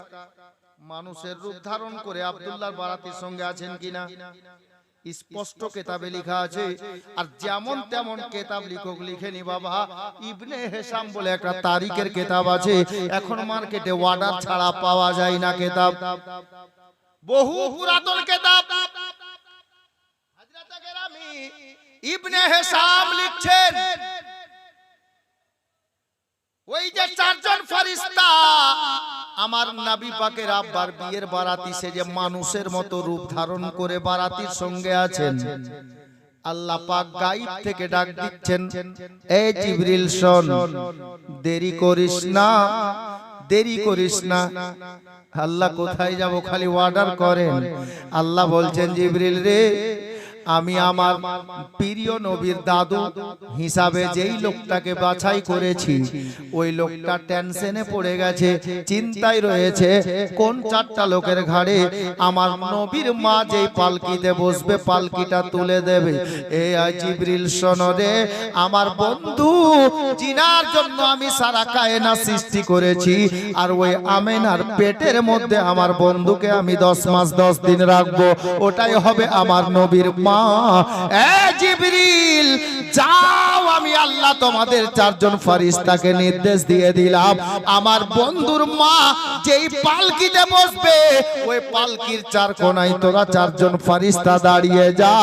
মানুষের রূপ ধারণ করে আব্দুল্লাহর বারাতির সঙ্গে আছেন কিনা? স্পষ্ট কিতাবে লেখা আছে। আর যেমন তেমন কিতাব লেখক লিখেনি বাবা। ইবনে হিশাম বলে একটা তারিখের কিতাব আছে, এখন মার্কেটে অর্ডার ছাড়া পাওয়া যায় না কিতাব, বহু পুরাতন কিতাব। ইবনে হিশাম লিখছেন, ওই যে 4 জন ফেরেশতা আমার নবী পাকের আব্বার বিয়ের বারাতি সেজে মানুষের মতো রূপ ধারণ করে বারাতির সঙ্গে আছেন, আল্লাহ পাক গায়েব থেকে ডাক দিচ্ছেন, এ জিবরিল শোন, দেরি করিস না, দেরি করিস না। আল্লাহ কোথায় যাব, খালি অর্ডার করেন। আল্লাহ বলছেন, জিবরিল রে, আমি আমার প্রিয় নবীর দাদু হিসাবে যেই লোকটাকে বাছাই করেছি, ওই লোকটা টেনশনে পড়ে গেছে, চিন্তায় রয়েছে, কোন 4টা লোকের ঘাড়ে আমার নবীর মা যেই পালকিতে বসবে পালকিটা তুলে দেবে। এ জিবরিল শোনো রে, আমার বন্ধু জিনার জন্য আমি সারা কায়নাত সৃষ্টি করেছি, আর ওই আমেনার পেটের মধ্যে আমার বন্ধুকে আমি 10 মাস 10 দিন রাখবো, ওটাই হবে আমার নবীর মা। মা এ জিবরিল যাও, আমি আল্লাহ তোমাদের চারজন ফেরেশতাকে নির্দেশ দিয়ে দিলাম, আমার বন্ধুর মা যেই পালকিতে বসবে ওই পালকির চার কোণায় তোরা চারজন ফেরেশতা দাঁড়িয়ে যা।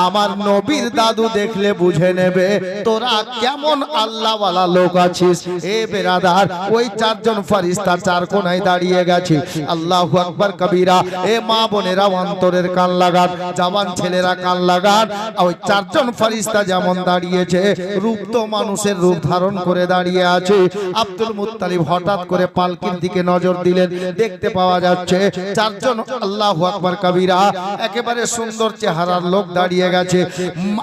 আমার নবীর দাদু দেখলে বুঝে নেবে তোরা কেমন আল্লাহওয়ালা লোক আছিস। এ বেরাদার, ওই চারজন ফেরেশতা চার কোণায় দাঁড়িয়ে গেছে। আল্লাহু আকবার কবীরা। এ মা বোনেরা অন্তরের কান লাগান, জওয়ান ছেলেরা কান লাগান। ওই চারজন ফেরেশতা যেমন দাঁড়িয়েছে, রূপ তো মানুষের রূপ ধারণ করে দাঁড়িয়ে আছে। আব্দুল মুত্তালিব হঠাৎ করে পালকির দিকে নজর দিলেন, দেখতে পাওয়া যাচ্ছে চারজন আল্লাহু আকবার কবীরা একেবারে সুন্দর চেহারার লোক দাঁড়িয়ে গেছে।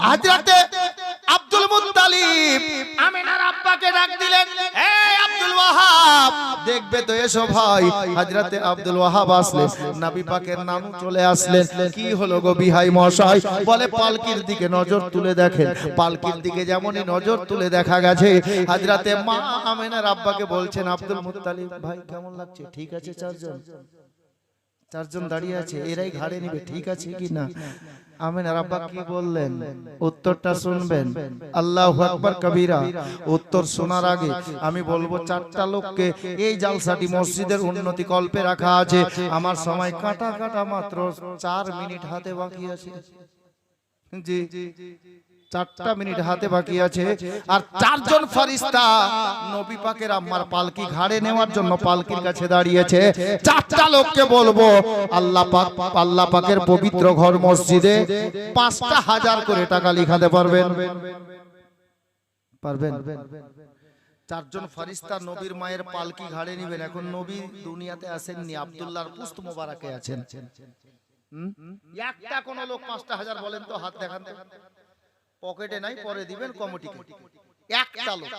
হযরতে আব্দুল মুত্তালিব আমিনার আব্বাকে ডাক দিলেন, হে আব্দুল ওয়াহাব, দেখবে তো এসো ভাই। হযরতে আব্দুল ওয়াহাব আসলেন, নবী পাকের নাম চলে আসলেন। কি হলো গো বিহাই মশাই? বলে পালকির দিকে নজর তুলে দেখেন। পালকির দিকে যেমনই নজর তুলে দেখা গেছে, হযরতে মা আমিনার আব্বাকে বলছেন, আব্দুল মুত্তালিব ভাই কেমন লাগছে? ঠিক আছে, চারজন দাঁড়িয়ে আছে, এরাই ঘাড়ে নিবে, ঠিক আছে কি না? আমিনার আব্বা কি বললেন উত্তরটা শুনবেন। আল্লাহু আকবার কবীরা। উত্তর শোনার আগে আমি বলবো চারটা লোককে এই জালসাটি মসজিদের উন্নতি কল্পে রাখা আছে। আমার সময় কাটা কাটা মাত্র 4 মিনিট হাতে বাকি আছে। জি 4টা মিনিট হাতে বাকি আছে। আর চারজন ফেরেশতা নবী পাকের আম্মার পালকি ঘাড়ে নেওয়ার জন্য পালকির কাছে দাঁড়িয়েছে। চারটা লোককে বলবো আল্লাহ পাকের পবিত্র ঘর মসজিদে 5,000 করে টাকা লিখাতে পারবেন? চারজন ফেরেশতা নবীর মায়ের পালকি ঘাড়ে নেবেন। এখন নবী দুনিয়াতে আসেননি, আব্দুল্লাহর পুস্ত মোবারকে আছেন। একটা কোন লোক 5,000 বলেন তো, হাত দেখান তো। পকেটে নাই, পরে দিবেন কমিটিকে। একটা লোক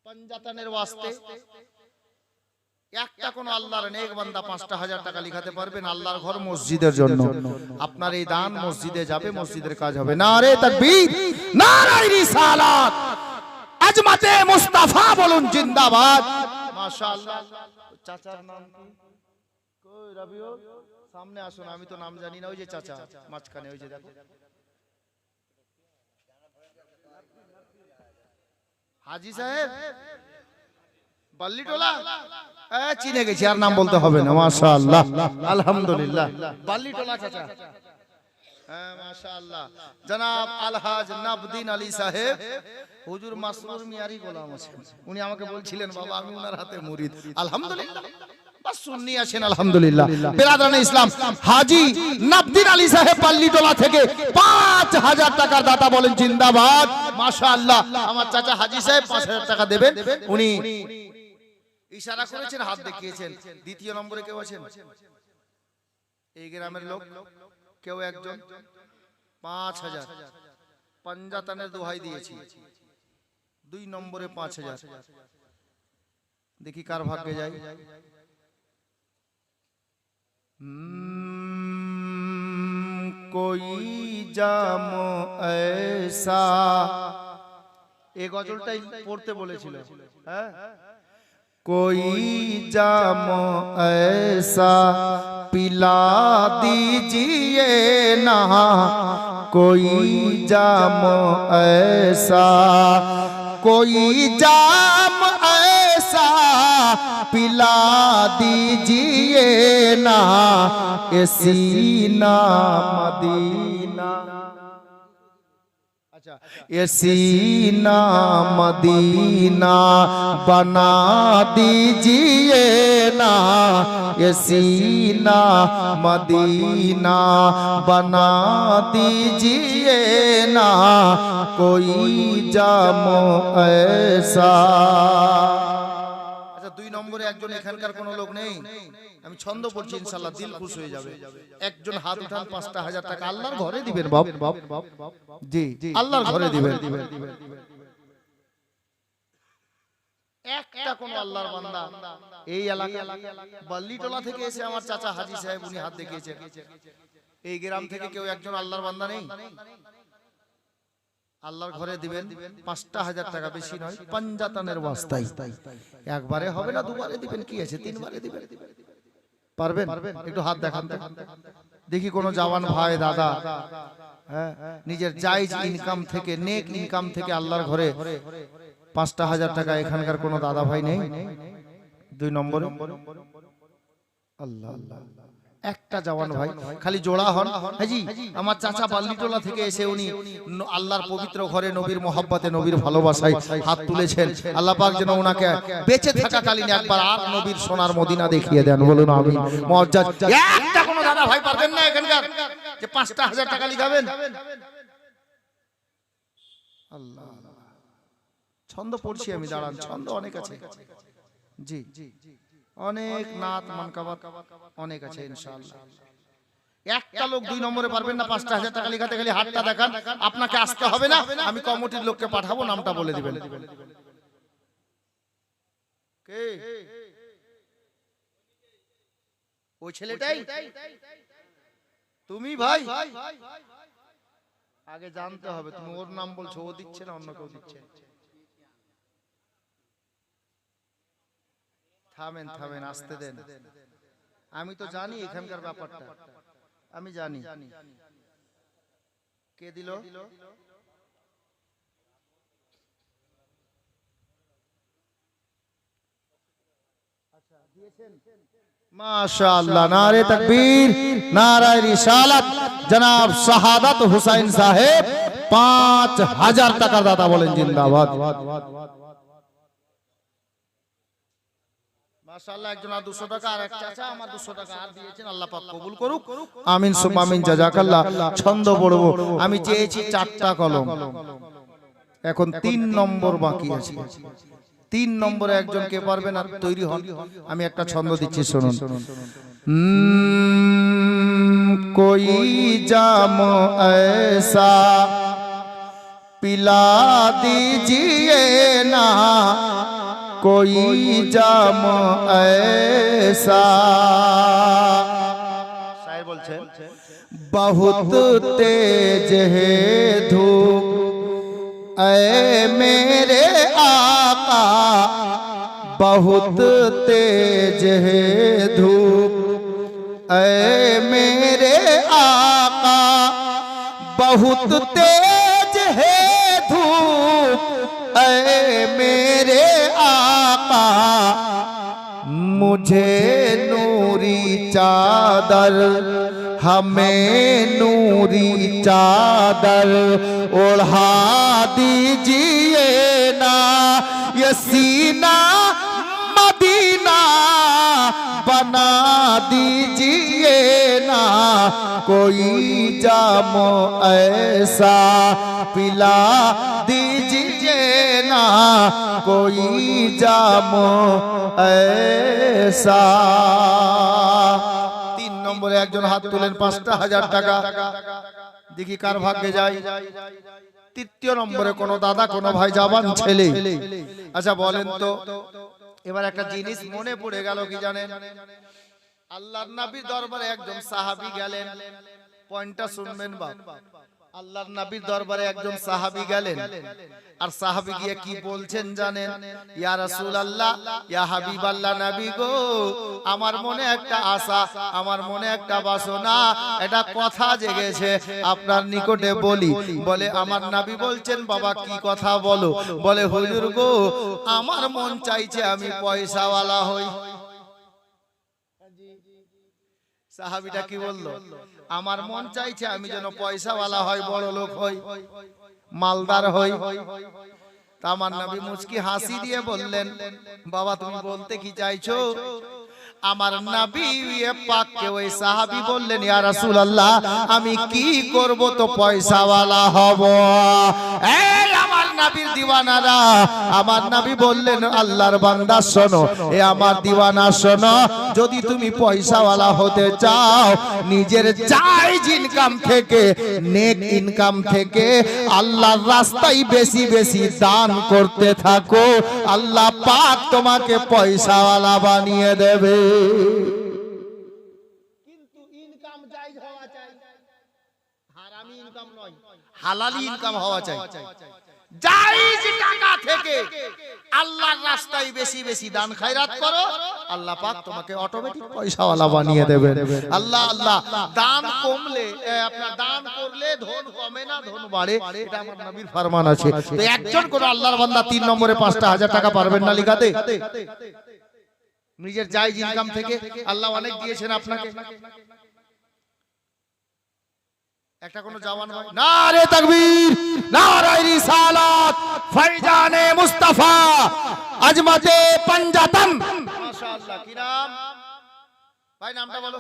পঞ্জাতানের ওয়াস্তে একটা কোন আল্লাহর নেক বান্দা 5,000 টাকা লিখাতে পারবেন আল্লাহর ঘর মসজিদের জন্য। আপনার এই দান মসজিদে যাবে, মসজিদের কাজ হবে। নারে তাকবীর, নারে রিসালাত, আজমাতে মুস্তাফা বলুন জিন্দাবাদ। মাশাআল্লাহ। চাচার নাম কি? কই রবিউল, সামনে আসুন। আমি তো নাম জানি না। ওই যে চাচা মাঝখানে, ওই যে দেখো হাজী সাহেব বাল্লিটোলা। চিনে গেছি, আর নাম বলতে হবে না। মাশাআল্লাহ, আলহামদুলিল্লাহ। বাল্লিটোলা চাচা। হ্যাঁ মাশাআল্লাহ। জনাব আলহাজ নাবদিন আলী সাহেব, হুজুর মাসরুর মিয়ারি গোলাম আছেন। উনি আমাকে বলছিলেন বাবা আমি ওনার হাতে মুরিদ। আলহামদুলিল্লাহ, বাস শুননি আসেন। আলহামদুলিল্লাহ। বেরাদারানে ইসলাম, হাজী নাবদিন আলী সাহেব বাল্লিটোলা থেকে 5,000 টাকার দাতা বলেন জিন্দাবাদ। মাশাআল্লাহ। আমার চাচা হাজী সাহেব 5,000 টাকা দেবেন। উনি ইশারা করেছেন, হাত দেখিয়েছেন। দ্বিতীয় নম্বরে কেউ আছেন এই গ্রামের লোক? কেউ একজন? 5,000 পঞ্জাতানের দোহাই দিয়েছি। 2 নম্বরে 5,000। দেখি কার ভাগ্যে যায়। कोई जाम ऐसा, এই গজলটাই পড়তে বলেছিল। হ্যাঁ, कोई जाम ऐसा पिला दीजिए ना, कोई जाम ऐसा, कोई जाम ऐसा पिला दीजिए ना, ये सीना मदीना, ये सीना मदीना बना दीजिए ना, ये सीना मदीना बना दीजिए ना, कोई जाम ऐसा। আচ্ছা 2 নম্বরে একজন এখানকার কোন লোক নেই? আমি ছন্দ পড়ছি, ইনশাআল্লাহ দিল খুশ হয়ে যাবে। একজন হাত উঠান, 5,000 টাকা আল্লাহর ঘরে দিবেন বাপ। জি আল্লাহর ঘরে দিবেন। একটা কোন আল্লাহর বান্দা এই এলাকা বাল্লিটোলা থেকে এসে আমার চাচা হাজী সাহেব উনি হাত দেখিয়েছেন, এই গ্রাম থেকে কেউ একজন আল্লাহর বান্দা নেই? আল্লাহর ঘরে দিবেন 5,000 টাকা, বেশি নয়, পঞ্জাতানের ওয়াস্তায়। একবারে হবে না, দুবারে দিবেন, কি আছে, 3 বারে দিবেন। পারবেন? একটু হাত দেখান। দেখি কোন জওয়ান ভাই দাদা নিজের জায়েজ ইনকাম থেকে, নেক ইনকাম থেকে আল্লাহর ঘরে ৫,০০০ টাকা এখানকার কোন দাদা ভাই নেই? ২ নম্বরে আল্লাহ আল্লাহ, একটা জওয়ান ভাই খালি জোড়া হন। হাজি আমার চাচা বাল্লিটোলা থেকে এসে উনি আল্লাহর পবিত্র ঘরে নবীর মহব্বতে, নবীর ভালোবাসায় হাত তুলেছেন। আল্লাহ পাক যেন ওনাকে বেঁচে থাকাকালীন একবার আর নবীর সোনার মদিনা দেখিয়ে দেন, বলুন আমিন। মুআজ্জাজ একটা কোন দাদা ভাই পারবেন না এখানকার যে ৫,০০০ টাকা লিখাবেন? আল্লাহ, ছন্দ পড়ছি আমি, দাঁড়ান, ছন্দ অনেক আছে। জি অনেক নাত মানকাবাত অনেক আছে ইনশাআল্লাহ। একটা লোক ২ নম্বরে পারবেন না ৫,০০০ টাকা লিখাতে, খালি হাতটা দেখান। আপনাকে আসতে হবে না, আমি কমিটির লোককে পাঠাবো, নামটা বলে দিবেন। কে ওই ছেলেটাই? তুমি ভাই আগে জানতে হবে, তুমি ওর নাম বলছো, ও দিচ্ছে না অন্য কেউ দিচ্ছে? থামেন থামেন, আসতে দেন। আমি তো জানি এখানকার ব্যাপারটা, আমি জানি। কে দিল? মাশাআল্লাহ, নারে তাকবীর, নারায়ে রিসালাত। জনাব শাহাদাত হুসাইন সাহেব ৫,০০০ টাকা দাতা বলেন জিন্দাবাদ। মাশাআল্লাহ, একজন ২০০ টাকা, আর এক চাচা আমার ২০০ টাকা আর দিয়েছেন, আল্লাহ পাক কবুল করুক, আমিন সুম্মা আমিন, জাযাকাল্লাহ। ছন্দ পড়বো, আমি চেয়েছি ৪টা কলম, এখন ৩ নম্বর বাকি আছে। ৩ নম্বরে একজন কে পারবেন আর তৈরি হন, আমি একটা ছন্দ দিচ্ছি, শুনুন। কোই জাম ऐसा पिला दीजिए ना, कोई जाम ऐसा, शायर बोलছেন, बहुत तेज है धूप ऐ मेरे आका, बहुत तेज है धूप ऐ मेरे आका, बहुत तेज है धूप ऐ मेरे आका, मुझे नूरी चादर, हमें नूरी चादर ओढ़ा दीजिए ना, ये सीना मदीना बना दीजिए ना, कोई जाम ऐसा पिला दीजिए ना, कोई जाम ऐसा। ৩ নম্বরে একজন হাত তুলেন, ৫,০০০ টাকা, দেখি কার ভাগ্যে যায়। ৩য় নম্বরে কোন দাদা, কোন ভাই, জাবান ছেলে। আচ্ছা বলেন তো, এবার একটা জিনিস মনে পড়ে গেল, কি জানেন? আল্লাহর নবীর দরবারে একজন সাহাবী গেলেন, পয়েন্টটা শুনবেন বাপ। আল্লাহর নবীর দরবারে একজন সাহাবী গেলেন, আর সাহাবী গিয়ে কি বলছেন জানেন? ইয়া রাসূলুল্লাহ, ইয়া হাবিবাল্লাহ, নবী গো, আমার মনে একটা আশা, আমার মনে একটা বাসনা, এটা কথা জেগেছে, আপনার নিকটে বলি। বলে আমার নবী বলছেন, বাবা কি কথা বলো? বলে হুজুর গো, আমার মন চাইছে আমি পয়সাওয়ালা হই। সাহাবীটা কি বললো? আমার মন চাইছে আমি যেন পয়সাওয়ালা হই, বড় লোক হই, মালদার হই। তা আমার নবী মুচকি হাসি দিয়ে বললেন, বাবা তুমি বলতে কি চাইছো? আমার নবী পাককে ওই সাহাবী বললেন, ইয়া রাসূলুল্লাহ, আমি কি করব তো পয়সাওয়ালা হব? এই আমার নবীর দিওয়ানারা, আমার নবী বললেন, আল্লাহর বান্দা শোনো, এ আমার দিওয়ানা শোনো, যদি তুমি পয়সাওয়ালা হতে চাও, নিজের জায়েজ ইনকাম থেকে, নেক ইনকাম থেকে আল্লাহর রাস্তায় বেশি বেশি দান করতে থাকো, আল্লাহ পাক তোমাকে পয়সাওয়ালা বানিয়ে দেবে। কিন্তু ইনকাম জায়েজ হওয়া চাই, হারামি ইনকাম নয়, হালালি ইনকাম হওয়া চাই। জায়েজ টাকা থেকে আল্লাহর রাস্তায় বেশি বেশি দান খায়রাত করো, আল্লাহ পাক তোমাকে অটোমেটিক পয়সাওয়ালা বানিয়ে দেবেন। আল্লাহ আল্লাহ দান কমলে আপনার দান করলে ধন কমে না, ধন বাড়ে, এটা আমার নবীর ফরমান আছে। তো একজন কোন আল্লাহর বান্দা 3 নম্বরে 5,000 টাকা পারবেন না লিখাতে? নিজের জায়েজ ইনকাম থেকে আল্লাহ অনেক দিয়েছেন আপনাকে। একটা কোন জওয়ান ভাই নারে তাকবীর, নারে রিসালাত, ফয়জানে মুস্তাফা, আজমতে পাঞ্জাতন, মাশাআল্লাহ। কি নাম ভাই? নামটা বলো।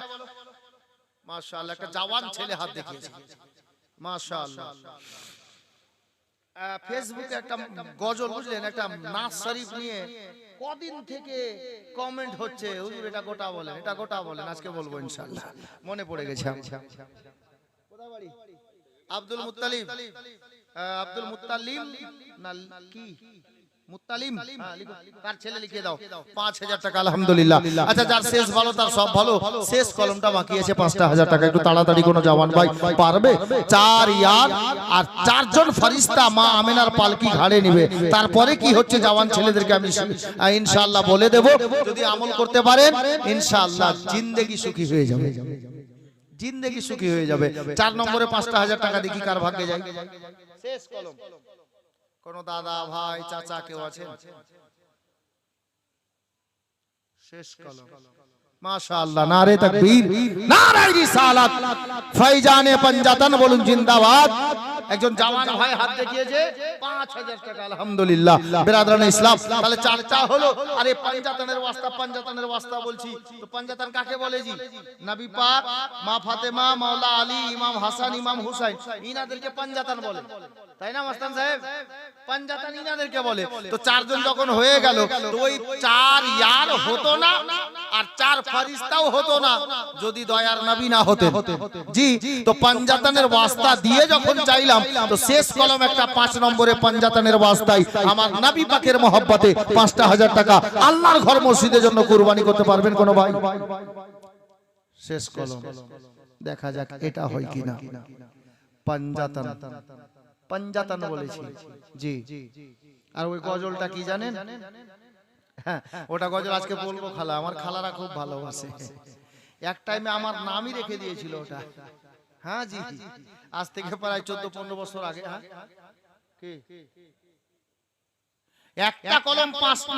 মাশাআল্লাহ, একটা জওয়ান ছেলে হাত দেখিয়েছে, মাশাআল্লাহ। ফেসবুকে একটা গজল বুঝলেন, একটা নাজ শরীফ নিয়ে কদিন থেকে কমেন্ট হচ্ছে, হুজুর এটা গোটা বলেন, এটা গোটা বলেন। আজকে বলবো ইনশাআল্লাহ, মনে পড়ে গেছে। আব্দুল মুত্তালিব, আব্দুল মুত্তালিম না কি মুত্তালিম, কার ছেলে লিখে দাও, 5,000 টাকা আলহামদুলিল্লাহ। আচ্ছা, যার শেষ ভালো তার সব ভালো, শেষ কলমটা বাকি আছে 5,000 টাকা। একটু তাড়াতাড়ি কোন জওয়ান ভাই পারবে? 4 ইয়ার আর 4 জন ফেরেশতা মা আমিনার পালকি ঘাড়ে নেবে। তারপরে কি হচ্ছে জওয়ান ছেলেদেরকে আমি ইনশাআল্লাহ বলে দেব। যদি আমল করতে পারেন ইনশাআল্লাহ জিন্দেগি সুখী হয়ে যাবে, জিন্দেগি সুখী হয়ে যাবে। 4 নম্বরে 5,000 টাকা দেখি কার ভাগ্যে যায়। শেষ কলম। কোন দাদা ভাই চাচা কেউ আছেন? শেষ কলম। মাশাআল্লাহ, নারে তাকবীর, নারে রিসালাত, ফয়জানে পাঞ্জাতন বলুন জিন্দাবাদ। একজন জওয়ান ভাই হাত দেখিয়েছে 5,000 টাকা আলহামদুলিল্লাহ। বিরাদরানে ইসলাম, তাহলে 4টা হলো। আরে পাঞ্জাতনের ওয়াস্তা, পাঞ্জাতনের ওয়াস্তা বলছি তো পাঞ্জাতন কাকে বলে জি? নবী পাক, মা ফাতেমা, মাওলা আলী, ইমাম হাসান, ইমাম হুসাইন, ইনাদেরকে পাঞ্জাতন বলে, তাই না মাস্তান সাহেব? পাঞ্জাতন ইনাদেরকে বলে। তো 4 জন যখন হয়ে গেল, তো ওই 4 ইয়ার হতো না আর 4 ফেরেশতাও হতো না যদি দয়ার নবী না হতেন জি। তো পাঞ্জাতনের ওয়াস্তা দিয়ে যখন চাইলাম, তো শেষ কলম একটা 5 নম্বরে পাঞ্জাতনের ওয়াস্তায় আমার নবী পাকের মহব্বতে 5,000 টাকা আল্লাহর ঘর মসজিদের জন্য কুরবানি করতে পারবেন কোন ভাই? শেষ কলম, দেখা যাক এটা হয় কিনা। পাঞ্জাতন, পাঞ্জাতন বলেছি জি। আর ওই গজলটা কি জানেন? হ্যাঁ, ওটা গজল আজকে বলবো খালা, আমার খালারা খুব ভালোবাসে। এক টাইমে আমার নামই রেখে দিয়েছিল ওটা। হ্যাঁ জি, আজ থেকে প্রায় 14-15 বছর আগে। হ্যাঁ, কি একটা কলম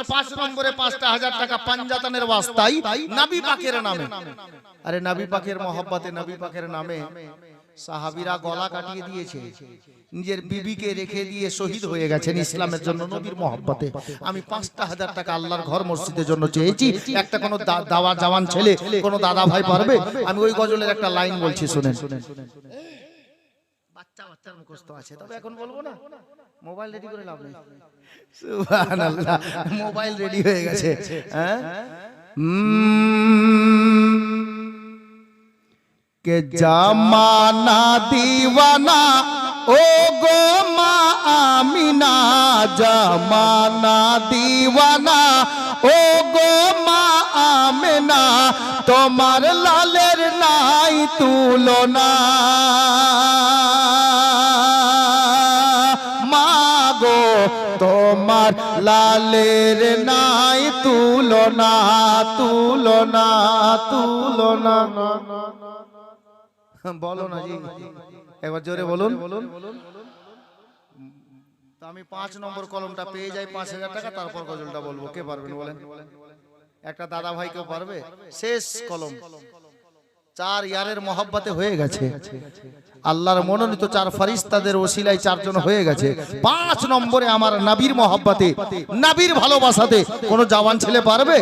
5 নম্বরে 5,000 টাকা পাঞ্জাতনের ওয়াস্তায় নবী পাকের নামে। আরে নবী পাকের মহব্বতে, নবী পাকের নামে সাহাবীরা গলা কাটিয়ে দিয়েছে, নিজের বিবিকে রেখে দিয়ে শহীদ হয়ে গেছেন ইসলামের জন্য নবীর মহব্বতে। আমি 5,000 টাকা আল্লাহর ঘর মসজিদের জন্য চেয়েছি। একটা কোন দাওয়া জওয়ান ছেলে, কোন দাদা ভাই পারবে? আমি ওই গজলের একটা লাইন বলছি, শুনেন। বাচ্চা বাচ্চার মুখস্থ আছে, তবে এখন বলবো না, মোবাইল রেডি করে লাভ নেই। সুবহানাল্লাহ, মোবাইল রেডি হয়ে গেছে। হ্যাঁ, के जमाना दीवाना ओ गो मा आमिना, जमाना दीवाना ओ गो मा आमिना, তোমার লালের নাই তুলনা, মাগো তোমার লালের নাই তুলনা, তুলনা, তুলনা। বলো না জি, একবার জোরে বলুন। তো আমি 5 নম্বর কলমটা পেয়ে যাই 5,000 টাকা, তারপর গজলটা বলবো। কে পারবেন বলেন? একটা দাদা ভাই কেউ পারবে? শেষ কলম। 4 ইয়ারের মহব্বতে হয়ে গেছে, আল্লাহর মনোনীত 4 ফেরেশতাদের ওসিলায় 4 জন হয়ে গেছে। 5 নম্বরে আমার নবীর মহব্বতে, নবীর ভালোবাসাতে কোন জওয়ান ছেলে পারবে?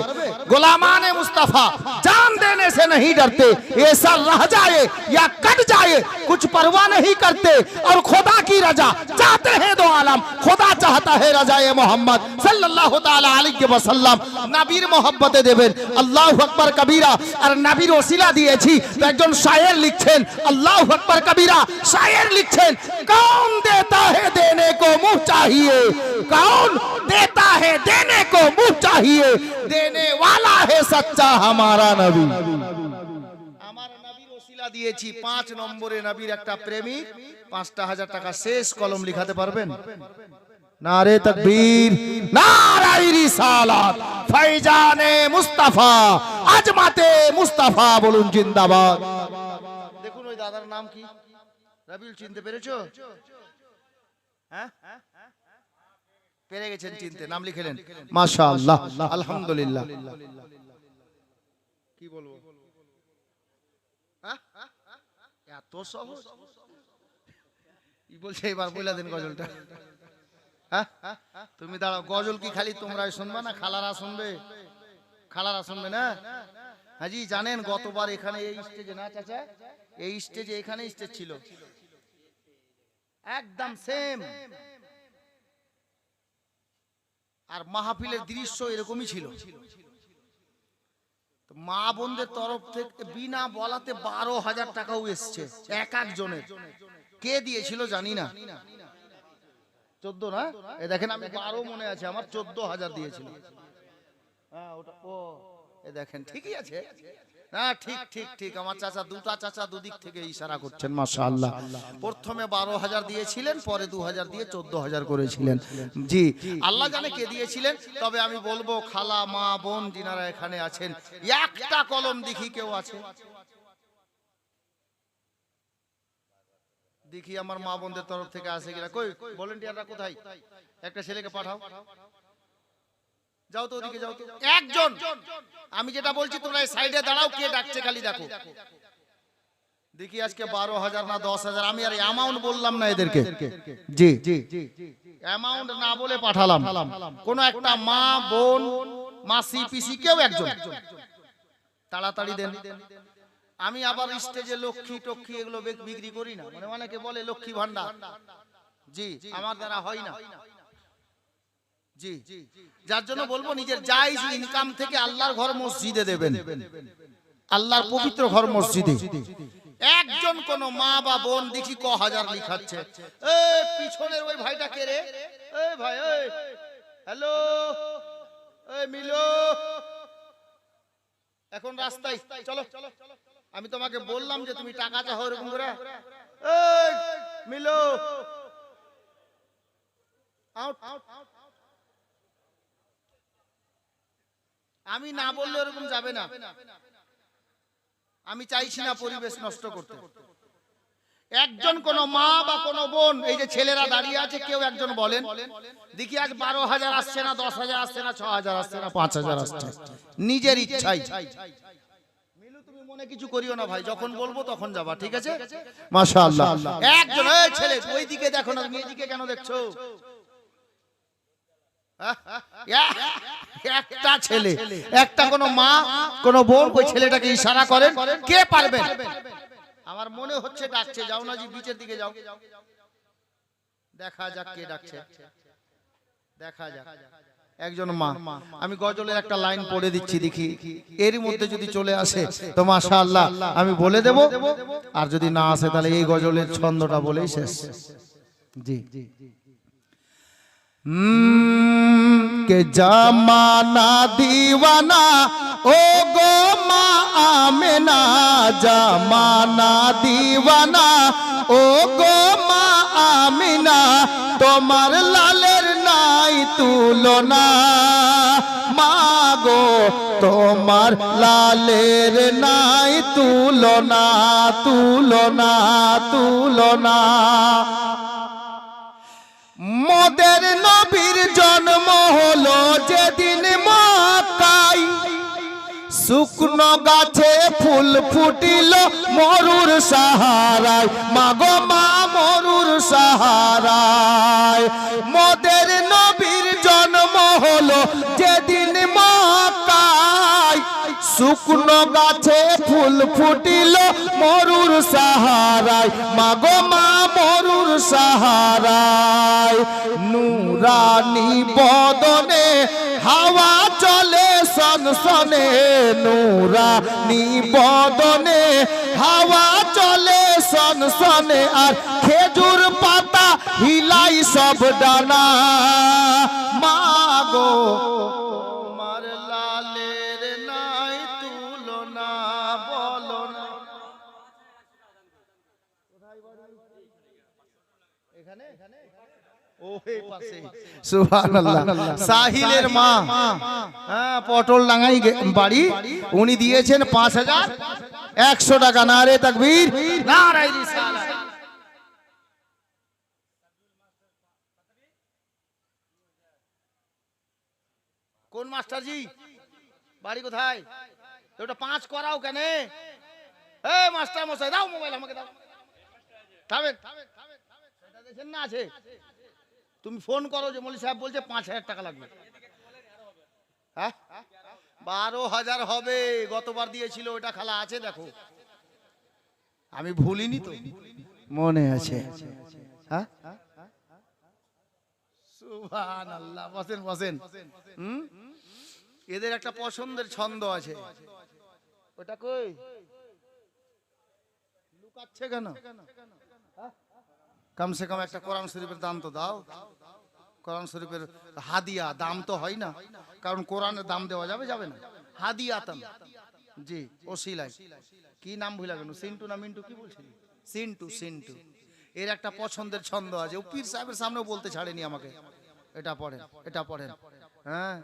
গোলামানে মুস্তাফা जान देने से नहीं डरते, ऐसा रह जाए या कट जाए कुछ परवाह नहीं करते, और खुदा की रजा चाहते हैं दो आलम, खुदा चाहता है रजाए मोहम्मद सल्लल्लाहु ताला अलैहि वसल्लम। নবীর মহব্বতে দেবেন আল্লাহু আকবার কবীরা। আর নবীর ওসিলা দিয়েছি, তো একজন শায়ের লিখছেন আল্লাহু আকবার কবীরা। শায়ের লিখছেন, कौन देता है देने को मुंह चाहिए, कौन देता है देने को मुंह चाहिए, देने वाला है सच्चा हमारा नबी। আমার নবীর ওসিলা দিয়েছি 5 নম্বরে নবীর একটা প্রেমিক, 5,000 টাকা। শেষ কলম লিখাতে পারবেন? নারে তাকবীর, নারায়ে রিসালাত, ফাইজানে মুস্তাফা, আজমাতে মুস্তাফা বলুন জিন্দাবাদ। দেখুন ওই দাদার নাম কি? রাবিউল, চিনতে পেরেছো? হ্যাঁ, পেরে গেছেন চিনতে, নাম লিখলেন, মাশাআল্লাহ, আলহামদুলিল্লাহ। কি বলবো, হ্যাঁ? এত সহজ কি বলছে, এবার বলে দেন গজলটা। হ্যাঁ, তুমি দাঁড়াও, গজল কি খালি তোমরাই শুনবা না খালারা শুনবে? খালারা শুনবে না? হাজি জানেন গতবার এখানে এই স্টেজে না চাচা, এই স্টেজে এখানে স্টেজ ছিল একদম সেম, আর মাহফিলের দৃশ্য এরকমই ছিল। মা বোনদের তরফ থেকে বিনা বলাতে 12,000 টাকাও এসছে এক একজনের। কে দিয়েছিল জানি না, 14 না, এই দেখেন আমি 12 মনে আছে আমার, 14,000 দিয়েছিল। হ্যাঁ ওটা, ও এই দেখেন ঠিকই আছে। না ঠিক ঠিক ঠিক, আমার চাচা, দুটা চাচা দুদিক থেকে ইশারা করছেন, মাশাআল্লাহ। প্রথমে 12,000 দিয়েছিলেন, পরে 2,000 দিয়ে 14,000 করেছিলেন। জি, আল্লাহ জানে কে দিয়েছিলেন। তবে আমি বলবো খালা, মা, বোন যিনারা এখানে আছেন, একটা কলম দেখি কেউ আছে? দেখি আমার মা বোনদের তরফ থেকে আসে কিনা। কই ভলান্টিয়াররা কোথায়? একটা ছেলেকে পাঠাও, যাও তো ওদিকে, যাও তো একজন। আমি যেটা বলছি তোমরা এই সাইডে দাঁড়াও, কে ডাকছে খালি দেখো। দেখি আজকে 12,000 না 10,000। আমি আর অ্যামাউন্ট বললাম না এদেরকে, জি অ্যামাউন্ট না বলে পাঠালাম। কোন একটা মা, বোন, মাসি, পিসি কেউ একজন তাড়াতাড়ি দেন। আমি আবার স্টেজে লক্ষ্মী টক্ষ্মী এগুলো বিক্রি করি না, মানে অনেকে বলে লক্ষ্মী ভান্ডার, জি আমার দ্বারা হয় না। জি, যার জন্য বলবো নিজের জায়েজ ইনকাম থেকে আল্লাহর ঘর মসজিদে দেবেন, আল্লাহর পবিত্র ঘর মসজিদে। একজন কোন মা বা বোন দেখি ক হাজার লিখাচ্ছে। এই পিছনের ওই ভাইটা কে রে? এই ভাই, এই হ্যালো, এই মিলো, এখন রাস্তায় চলো। আমি তোমাকে বললাম যে তুমি টাকা চাও এরকম করে। এই মিলো, আউট। আমি না বললে এরকম যাবে না। আমি চাইছি না পরিবেশ নষ্ট করতে। একজন কোন মা বা কোন বোন, এই যে ছেলেরা দাঁড়িয়ে আছে, কেউ একজন বলেন দেখি আজ 12,000 আসছে না, 10,000 আসছে না, 6,000 আসছে না, 5,000 আসছে, নিজের ইচ্ছাই। মিলু তুমি মনে কিছু করিও না ভাই, যখন বলবো তখন যাবা, ঠিক আছে? মাশাআল্লাহ। একজন, এই ছেলে ওই দিকে দেখো না, তুমি এইদিকে কেন দেখছো? একটা ছেলে, একটা কোন মা, কোন বোন ওই ছেলেটাকে ইশারা করেন, কে পারবেন? আমার মনে হচ্ছে ডাকছে, যাও না জি বিচের দিকে যাও, দেখা যাক কে ডাকছে, দেখা যাক। একজন মা, আমি গজলের একটা লাইন পড়ে দিচ্ছি, দেখি এর মধ্যে যদি চলে আসে তো মাশাআল্লাহ আমি বলে দেব, আর যদি না আসে তাহলে এই গজলের ছন্দটা বলেই শেষ। জি, के जमाना दीवाना ओ गो माँ आमिना, जमाना दीवाना ओ गो माँ आमिना, তোমার লালের নাই তুলনা, মাগো তোমার লালের নাই তুলনা, তুলনা তুলনা। মোদের নবীর জন্ম হলো যেদিন মক্কায়, শুকনো গাছে ফুল ফুটিল মরুর সাহারায়, মাগো মা মরুর সাহারায়। মোদের নবীর জন্ম হলো যেদিন মক্কায়, শুকনো গাছে ফুল ফুটিল মরুর সাহারায়, মাগো মা মরুর সাহারায়। নুরানি বদনে হাওয়া চলে সনসনে, নুরানি বদনে হাওয়া চলে সনসনে, আর খেজুর পাতা হিলাই সব ডানা, মাগো তোমার লালের নাই তুলনা, বলো না। এখানে সুবহানাল্লাহ। সাহিলের মা, হ্যাঁ, পটল ডাঙ্গাই বাড়ি, উনি দিয়েছেন 5100 টাকা। নারে তাকবীর, নারে রিসালাত। কোন মাস্টারজি, বাড়ি কোথায়? তো ওটা 5 করাও কেন? এই মাস্টার মশাই, দাও মোবাইল আমাকে, দাও। থামেন, সেটা দেখেন না আছে। তুমি ফোন করো যে মৌলী সাহেব বলছে 5000 টাকা লাগবে। হ্যাঁ, 12000 হবে, গতবার দিয়েছিল ওটা খালা আছে, দেখো। আমি ভুলিনি তো, মনে আছে। হ্যাঁ। সুবহানাল্লাহ, বসেন বসেন। এদের একটা পছন্দের ছন্দ আছে, ওটা কই লুকাচ্ছে কেন? কমসে কম একটা কোরআন শরীফের দাম তো দাও। কোরআন শরীফের হাদিয়া দাম তো হয় না, কারণ কোরআনের দাম দেওয়া যাবে যাবে না। হাদিয়াতান, জি, ওসিলাই। কি নাম ভুলে গেল, সিন্টু না মিন্টু, কি বলছিলি? সিন্টু, সিন্টু। এর একটা পছন্দের ছন্দ আছে, ও পীর সাহেবের সামনেও বলতে ছাড়েনি আমাকে, এটা পড়েন, এটা পড়েন। হ্যাঁ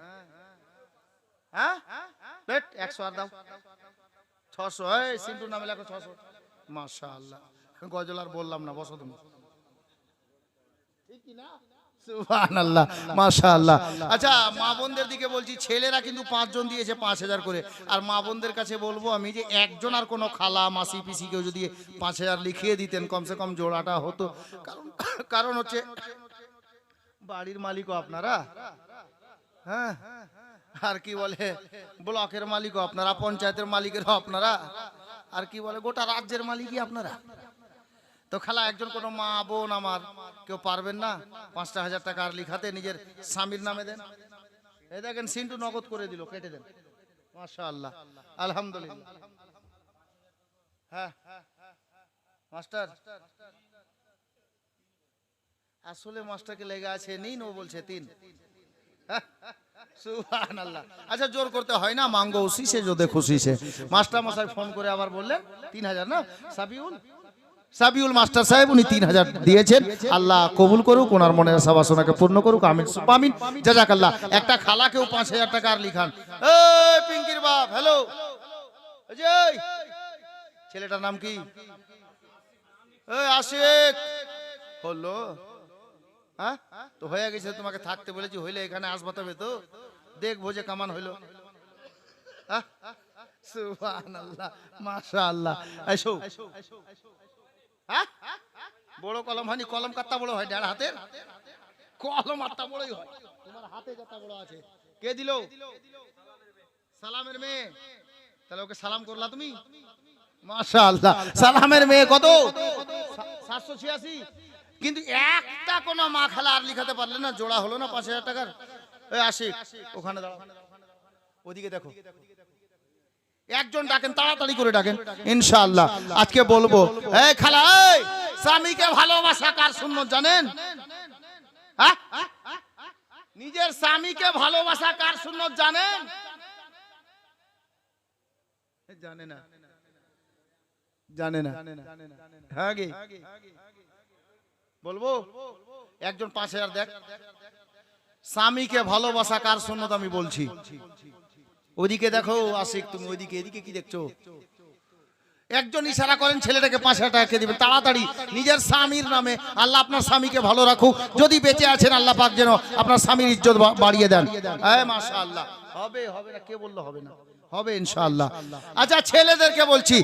হ্যাঁ, 100 আর দাও, 600। এই সিন্টু নামে লেখো 600। মাশাআল্লাহ, গজল আর বললাম না, বসো তুমি। ঠিক কি না? সুবহানাল্লাহ, মাশাআল্লাহ। আচ্ছা, মা বোনদের দিকে বলছি, ছেলেরা কিন্তু 5 জন দিয়েছে 5000 করে। আর মা বোনদের কাছে বলবো আমি যে একজন আর কোনো খালা মাসি পিসি কেউ যদি 5000 লিখিয়ে দিতেন, কমসে কম জোড়াটা হতো। কারণ হচ্ছে বাড়ির মালিকও আপনারা, হ্যাঁ, আর কি বলে ব্লকের মালিকও আপনারা, পঞ্চায়েতের মালিকেরও আপনারা, আর কি বলে গোটা রাজ্যের মালিকই আপনারা। তো খালা একজন কোনো মা বোন আমার কেউ পারবেন না 5000 টাকা আর লিখাতে, নিজের স্বামীর নামে দেন। এই দেখেন সিন্টু নগদ করে দিল, কেটে দেন। মাশাআল্লাহ, আলহামদুলিল্লাহ। হ্যাঁ মাস্টার, আসলে মাস্টারকে লেগে আছে, নিন, ও বলছে 3। সুবহানাল্লাহ। আচ্ছা, জোর করতে হয় না, মাঙ্গো উসি সে যদি খুশি সে। মাস্টার মশাই ফোন করে আবার বললেন 3000 না, সাবিউল মাস্টার সাহেব উনি 3000 দিয়েছেন। আল্লাহ কবুল করুক, ওনার মনের আশা বাসনাকে পূর্ণ করুক, আমিন আমিন, জাযাকাল্লাহ। একটা খালাকেও 5000 টাকা আর লিখান। এই পিঙ্কির বাপ, হ্যালো, এই যে ছেলেটার নাম কি? এই আশিক হলো, হ্যাঁ, তো হয়ে গেছে, তোমাকে থাকতে বলেছি, হইলে এখানে আসবা, তবে তো দেখবো যে কামান হইলো। সুবহানাল্লাহ, মাশাআল্লাহ। এসো, হ্যাঁ, বড় কলম হয়নি, কলম কাটটা বড় হয়, 1.5 হাতের কলম আটটা বড়ই হয়, তোমার হাতে যত বড় আছে। কে দিল? সালামের মেয়ে। তাহলে ওকে সালাম করলা তুমি? মাশাআল্লাহ। সালামের মেয়ে কত? 786। কিন্তু একটা কোন মা খালা আর লিখাতে পারলে না, জোড়া হলো না 5000 টাকার। এই আশিক, ওখানে দাঁড়াও, ওদিকে দেখো, একজন ডাকেন, তাড়াতাড়ি করে ডাকেন, ইনশাআল্লাহ। আজকে বলবো, এই খালা, এই স্বামীকে ভালোবাসা কার সুন্নত জানেন? হ্যাঁ, নিজের স্বামীকে ভালোবাসা কার সুন্নত জানেন? জানে না, জানে না। হ্যাঁ গে, বলবো, একজন 5000 দেখ। স্বামীকে ভালোবাসা কার সুন্নত আমি বলছি। ওদিকে দেখো আশিক, তুমি ওইদিকে, এদিকে কি দেখছো? একজন ইশারা করেন, ছেলেটাকে 5000 টাকা কে দিবেন তাড়াতাড়ি, নিজের স্বামীর নামে। আল্লাহ আপনার স্বামীকে ভালো রাখুক, যদি বেঁচে আছেন আল্লাহ পাক যেন আপনার স্বামীর ইজ্জত বাড়িয়ে দেন। হ্যাঁ মাশাআল্লাহ, হবে, হবে না, কে বললো হবে না? হবে ইনশাআল্লাহ। আচ্ছা, ছেলেদেরকে বলছি,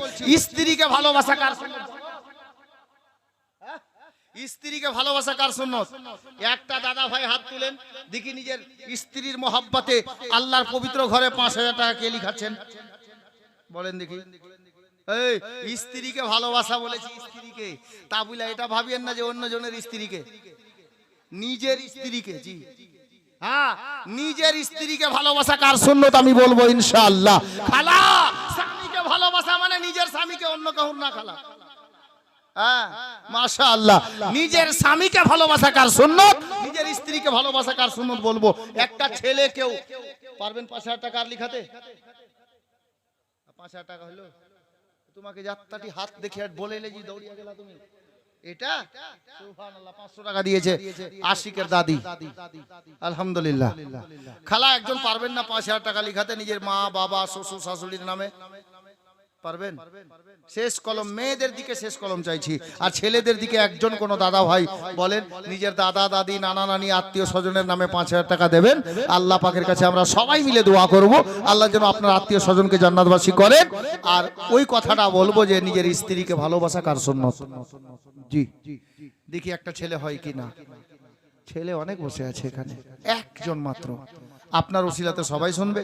স্ত্রীকে ভালোবাসা কার সুন্নত? স্ত্রীকে ভালোবাসা কার সুন্নত? একটা দাদা ভাই হাত তুলেন দেখি, নিজের স্ত্রীর মহব্বতে আল্লাহর পবিত্র ঘরে 5000 টাকা কে লিখাচ্ছেন? বলেন দেখি। এই স্ত্রীকে ভালোবাসা বলেছি, স্ত্রীকে, তা বলে এটা ভাবিয়েন না যে অন্য জনের স্ত্রীকে, নিজের স্ত্রীকে। জি হ্যাঁ, নিজের স্ত্রীকে ভালোবাসা কার সুন্নত আমি বলবো ইনশাআল্লাহ। খালা, স্বামীকে ভালোবাসা মানে নিজের স্বামীকে, অন্য কাউর না খালা। হ্যাঁ মাশাআল্লাহ, নিজের স্বামীকে ভালোবাসা কার সুন্নত, নিজের স্ত্রীকে ভালোবাসা কার সুন্নত বলবো। একটা ছেলে কেউ পারবেন 5000 টাকা আর লিখাতে? 5000 টাকা হলো, তোমাকে যাত্রাটি হাত দেখে আর বলে এলে যে দৌড়িয়ে গেলা তুমি। এটা সুবহানাল্লাহ 500 টাকা দিয়েছে আশিকের দাদি। আলহামদুলিল্লাহ। খালা একজন পারবেন না 5000 টাকা লিখাতে নিজের মা বাবা শ্বশুর শাশুড়ির নামে? পারবেন? শেষ কলম, মেয়েদের দিকে শেষ কলম চাইছি। আর ছেলেদের দিকে একজন কোন দাদা ভাই বলেন নিজের দাদা দাদি নানা নানি আত্মীয় স্বজনের নামে 5000 টাকা দেবেন। আল্লাহ পাকের কাছে আমরা সবাই মিলে দোয়া করব আল্লাহ যেন আপনার আত্মীয় স্বজনকে জান্নাতবাসী করেন। আর ওই কথাটা বলবো যে নিজের স্ত্রীকে ভালোবাসা কার সুন্নত। জি দেখি একটা ছেলে হয় কি না। ছেলে অনেক বসে আছে এখানে, একজন মাত্র। আপনার ওসিলাতে সবাই শুনবে।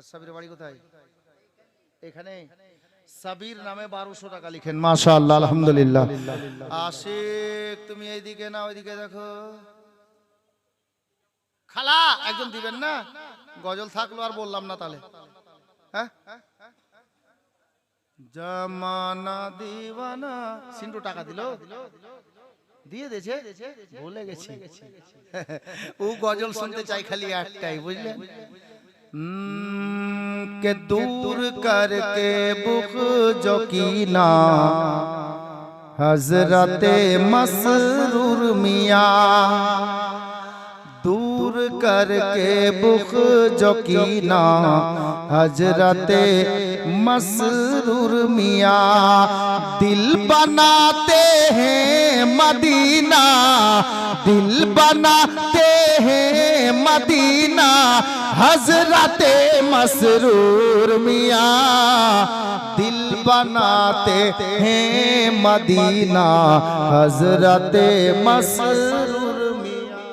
সাবির বাড়ি কোথায়? এখানে। সাবির নামে 1200 টাকা লিখেন। মাশাআল্লাহ, আলহামদুলিল্লাহ। আশিক তুমি এইদিকে না ওইদিকে দেখো। খালা একজন দিবেন না? গজল থাকলো আর বললাম না তাহলে। হ্যাঁ জামানা দিওয়ানা সিন্টু টাকা দিল, দিয়ে দিয়েছে, ভুলে গেছি। ও গজল শুনতে চাই খালি একটাই, বুঝলেন? के दूर करके बुख जो कीना हजरते मसरूर मियाँ, दूर करके बुख जो कीना हजरते मसरूर मियाँ, दिल बनाते हैं मदीना, दिल बनाते हैं मदीना हजरते मसरूर मियाँ, दिल बनाते हैं मदीना हजरते मसरूर मियाँ।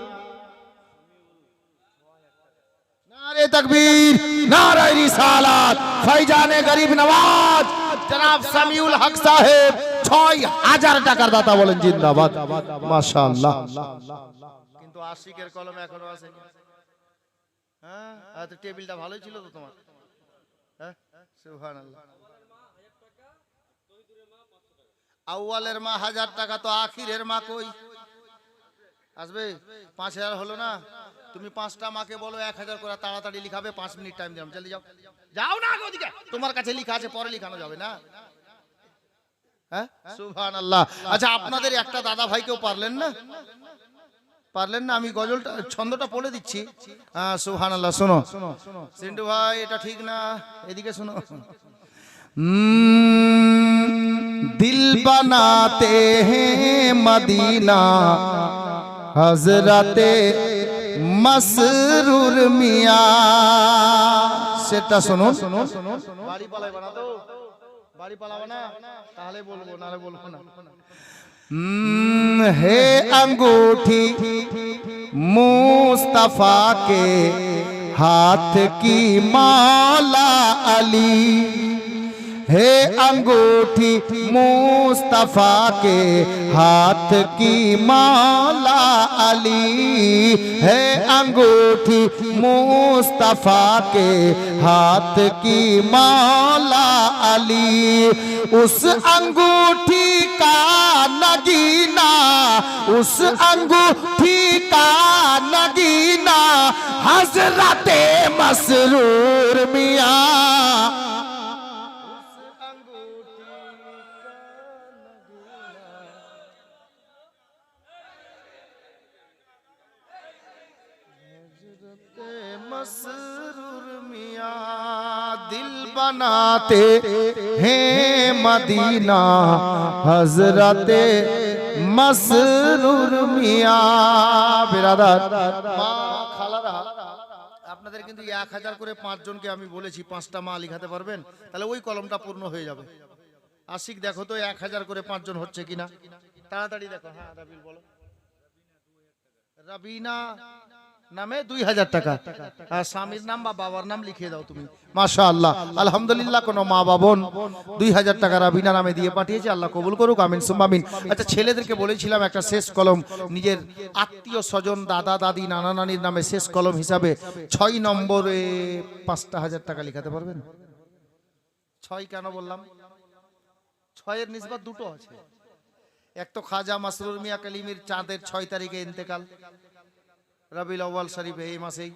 नारे तकबीर, नारे रिसालत, फैजाने गरीब नवाज जनाब सामिउल हक साहेब 6000 টাকার দাতা বলেন জিন্দাবাদ। মাশাআল্লাহ। কিন্তু আশিকের কলম এখনো আছে। হ্যাঁ তো টেবিলটা ভালোই ছিল তো তোমার। হ্যাঁ সুবহানাল্লাহ। আউয়ালের মা 1000 টাকা, তো আখিরের মা কই আসবে? 5000 হলো না? তুমি 5টা মাকে বলো 1000 করে তাড়াতাড়ি লিখাবে। 5 মিনিট টাইম দিলাম, জলদি যাও। যাও না ওদিকে, তোমার কাছে লেখা আছে, পরে লিখানো যাবে না। হ্যাঁ সুবহানাল্লাহ। আচ্ছা আপনাদের একটা দাদা ভাই কেউ পারলেন না? পারলেন না? আমি গজলটা ছন্দটা পড়ে দিচ্ছি। হ্যাঁ সুবহানাল্লাহ। শোনো সিন্টু ভাই, এটা ঠিক না, এদিকে শোনো। दिल बनाते हैं मदीना हजरते मसरूर मियाँ, সেটা শুনুন। বাড়ি পালাই বানা তো, বাড়ি পালাবো না তাহলে বলবো, নালে বলবো না। है अंगूठी मुस्तफा के हाथ की मौला अली, है अंगूठी मुस्तफा के हाथ की मौला अली, है अंगूठी मुस्तफा के हाथ की मौला अली, उस अंगूठी का नगीना, उस अंगूठी का नगीना हजरते मसरूर मियाँ, मसरूर मियाँ, दिल बनाते हैं मदीना हजरते मसरूर मियाँ। बिरादर মা খালারা, আপনাদের কিন্তু 1000 করে 5 জনকে আমি বলেছি 5টা মা লিখাতে পারবেন, তাহলে ওই কলমটা পূর্ণ হয়ে যাবে। আশিক দেখো তো 1000 করে 5 জন হচ্ছে কিনা, তাড়াতাড়ি দেখো। হ্যাঁ রাবিল বলো। রাবিনা নামে 2000 টাকা, আর স্বামীর নাম বা বাবার নাম লিখে দাও তুমি। মাশাআল্লাহ, আলহামদুলিল্লাহ। কোন মা বাবন 2000 টাকা রাবিনা নামে দিয়ে পাঠিয়েছে, আল্লাহ কবুল করুক, আমিন সুম্মা আমিন। আচ্ছা ছেলেদেরকে বলেছিলাম একটা শেষ কলম নিজের আত্মীয় স্বজন দাদা দাদি নানা নানির নামে শেষ কলম হিসাবে 6 নম্বরে 5000 টাকা লিখাতে পারবেন? 6 কেন বললাম? 6 এর নিসবত দুটো আছে। এক তো খাজা মাসরুর মিয়া কালিমির চাঁদের 6 তারিখে ইন্তেকাল, রবিউল আউয়াল শরীফ এই মাসেই।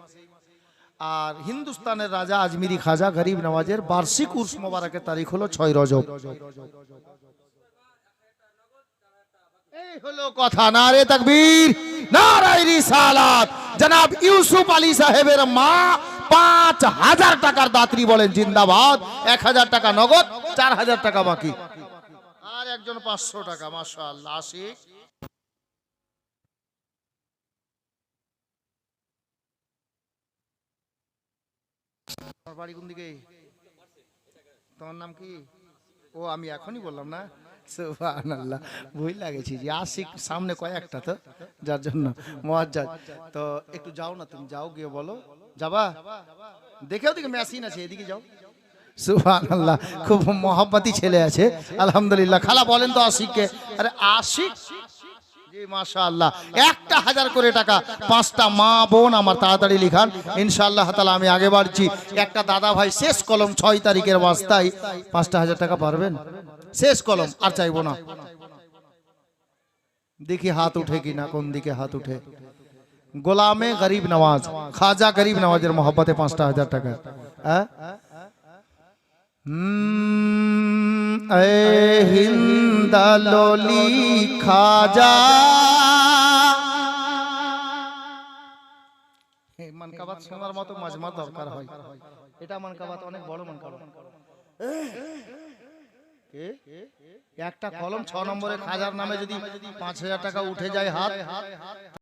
আর হিন্দুস্তানের রাজা আজমিরি খাজা গরিব নওয়াজের বার্ষিক উর্স মোবারকের তারিখ হলো 6 রজব। এই হলো কথা। নারে তাকবীর, নারায়ে রিসালাত। জনাব ইউসুফ আলী সাহেবের মা 5000 টাকার দাত্রী বলেন জিন্দাবাদ। 1000 টাকা নগদ, 4000 টাকা বাকি। আর একজন 500 টাকা। মাশাআল্লাহ। আশিক তোমার বাড়ি কোন দিকে? তোমার নাম কি? ও আমি এখনই বললাম না। সুবহানাল্লাহ, ভুল লাগেছি যে আশিক সামনে কয়েকটা, তো যার জন্য মুআজ্জাজ। তো একটু যাও না, তুমি যাও, গিয়ে বলো। যাবা? দেখেও দিকে মেশিন আছে, এদিকে যাও। সুবহানাল্লাহ, খুব মহব্বতী ছেলে আছে আলহামদুলিল্লাহ। খালা বলেন তো আশিককে। আরে আশিক জি মাশাআল্লাহ। 1000 করে টাকা। 5টা মা বোন আমার তাড়াতাড়ি লিখান ইনশাআল্লাহ তাআলা। আমি আগে বাড়ছি। একটা দাদা ভাই শেষ কলম 6 তারিখের বাস্তায় 5000 টাকা পারবেন? শেষ কলম, আর চাইবো না। দেখি হাত উঠে কিনা, কোন দিকে হাত উঠে। গোলামে গরিব নওয়াজ, খাজা গরিব নওয়াজের মহব্বতে 5000 টাকা। হ্যাঁ, এ হিন্দাললি খাজা। মানকাবাত শোনার মতো মাজমা দরকার হয়। এটা মানকাবাত অনেক বড় মানকাবাত। একটা কলম 6 নম্বরে খাজার নামে যদি 5000 টাকা উঠে যায় হাত,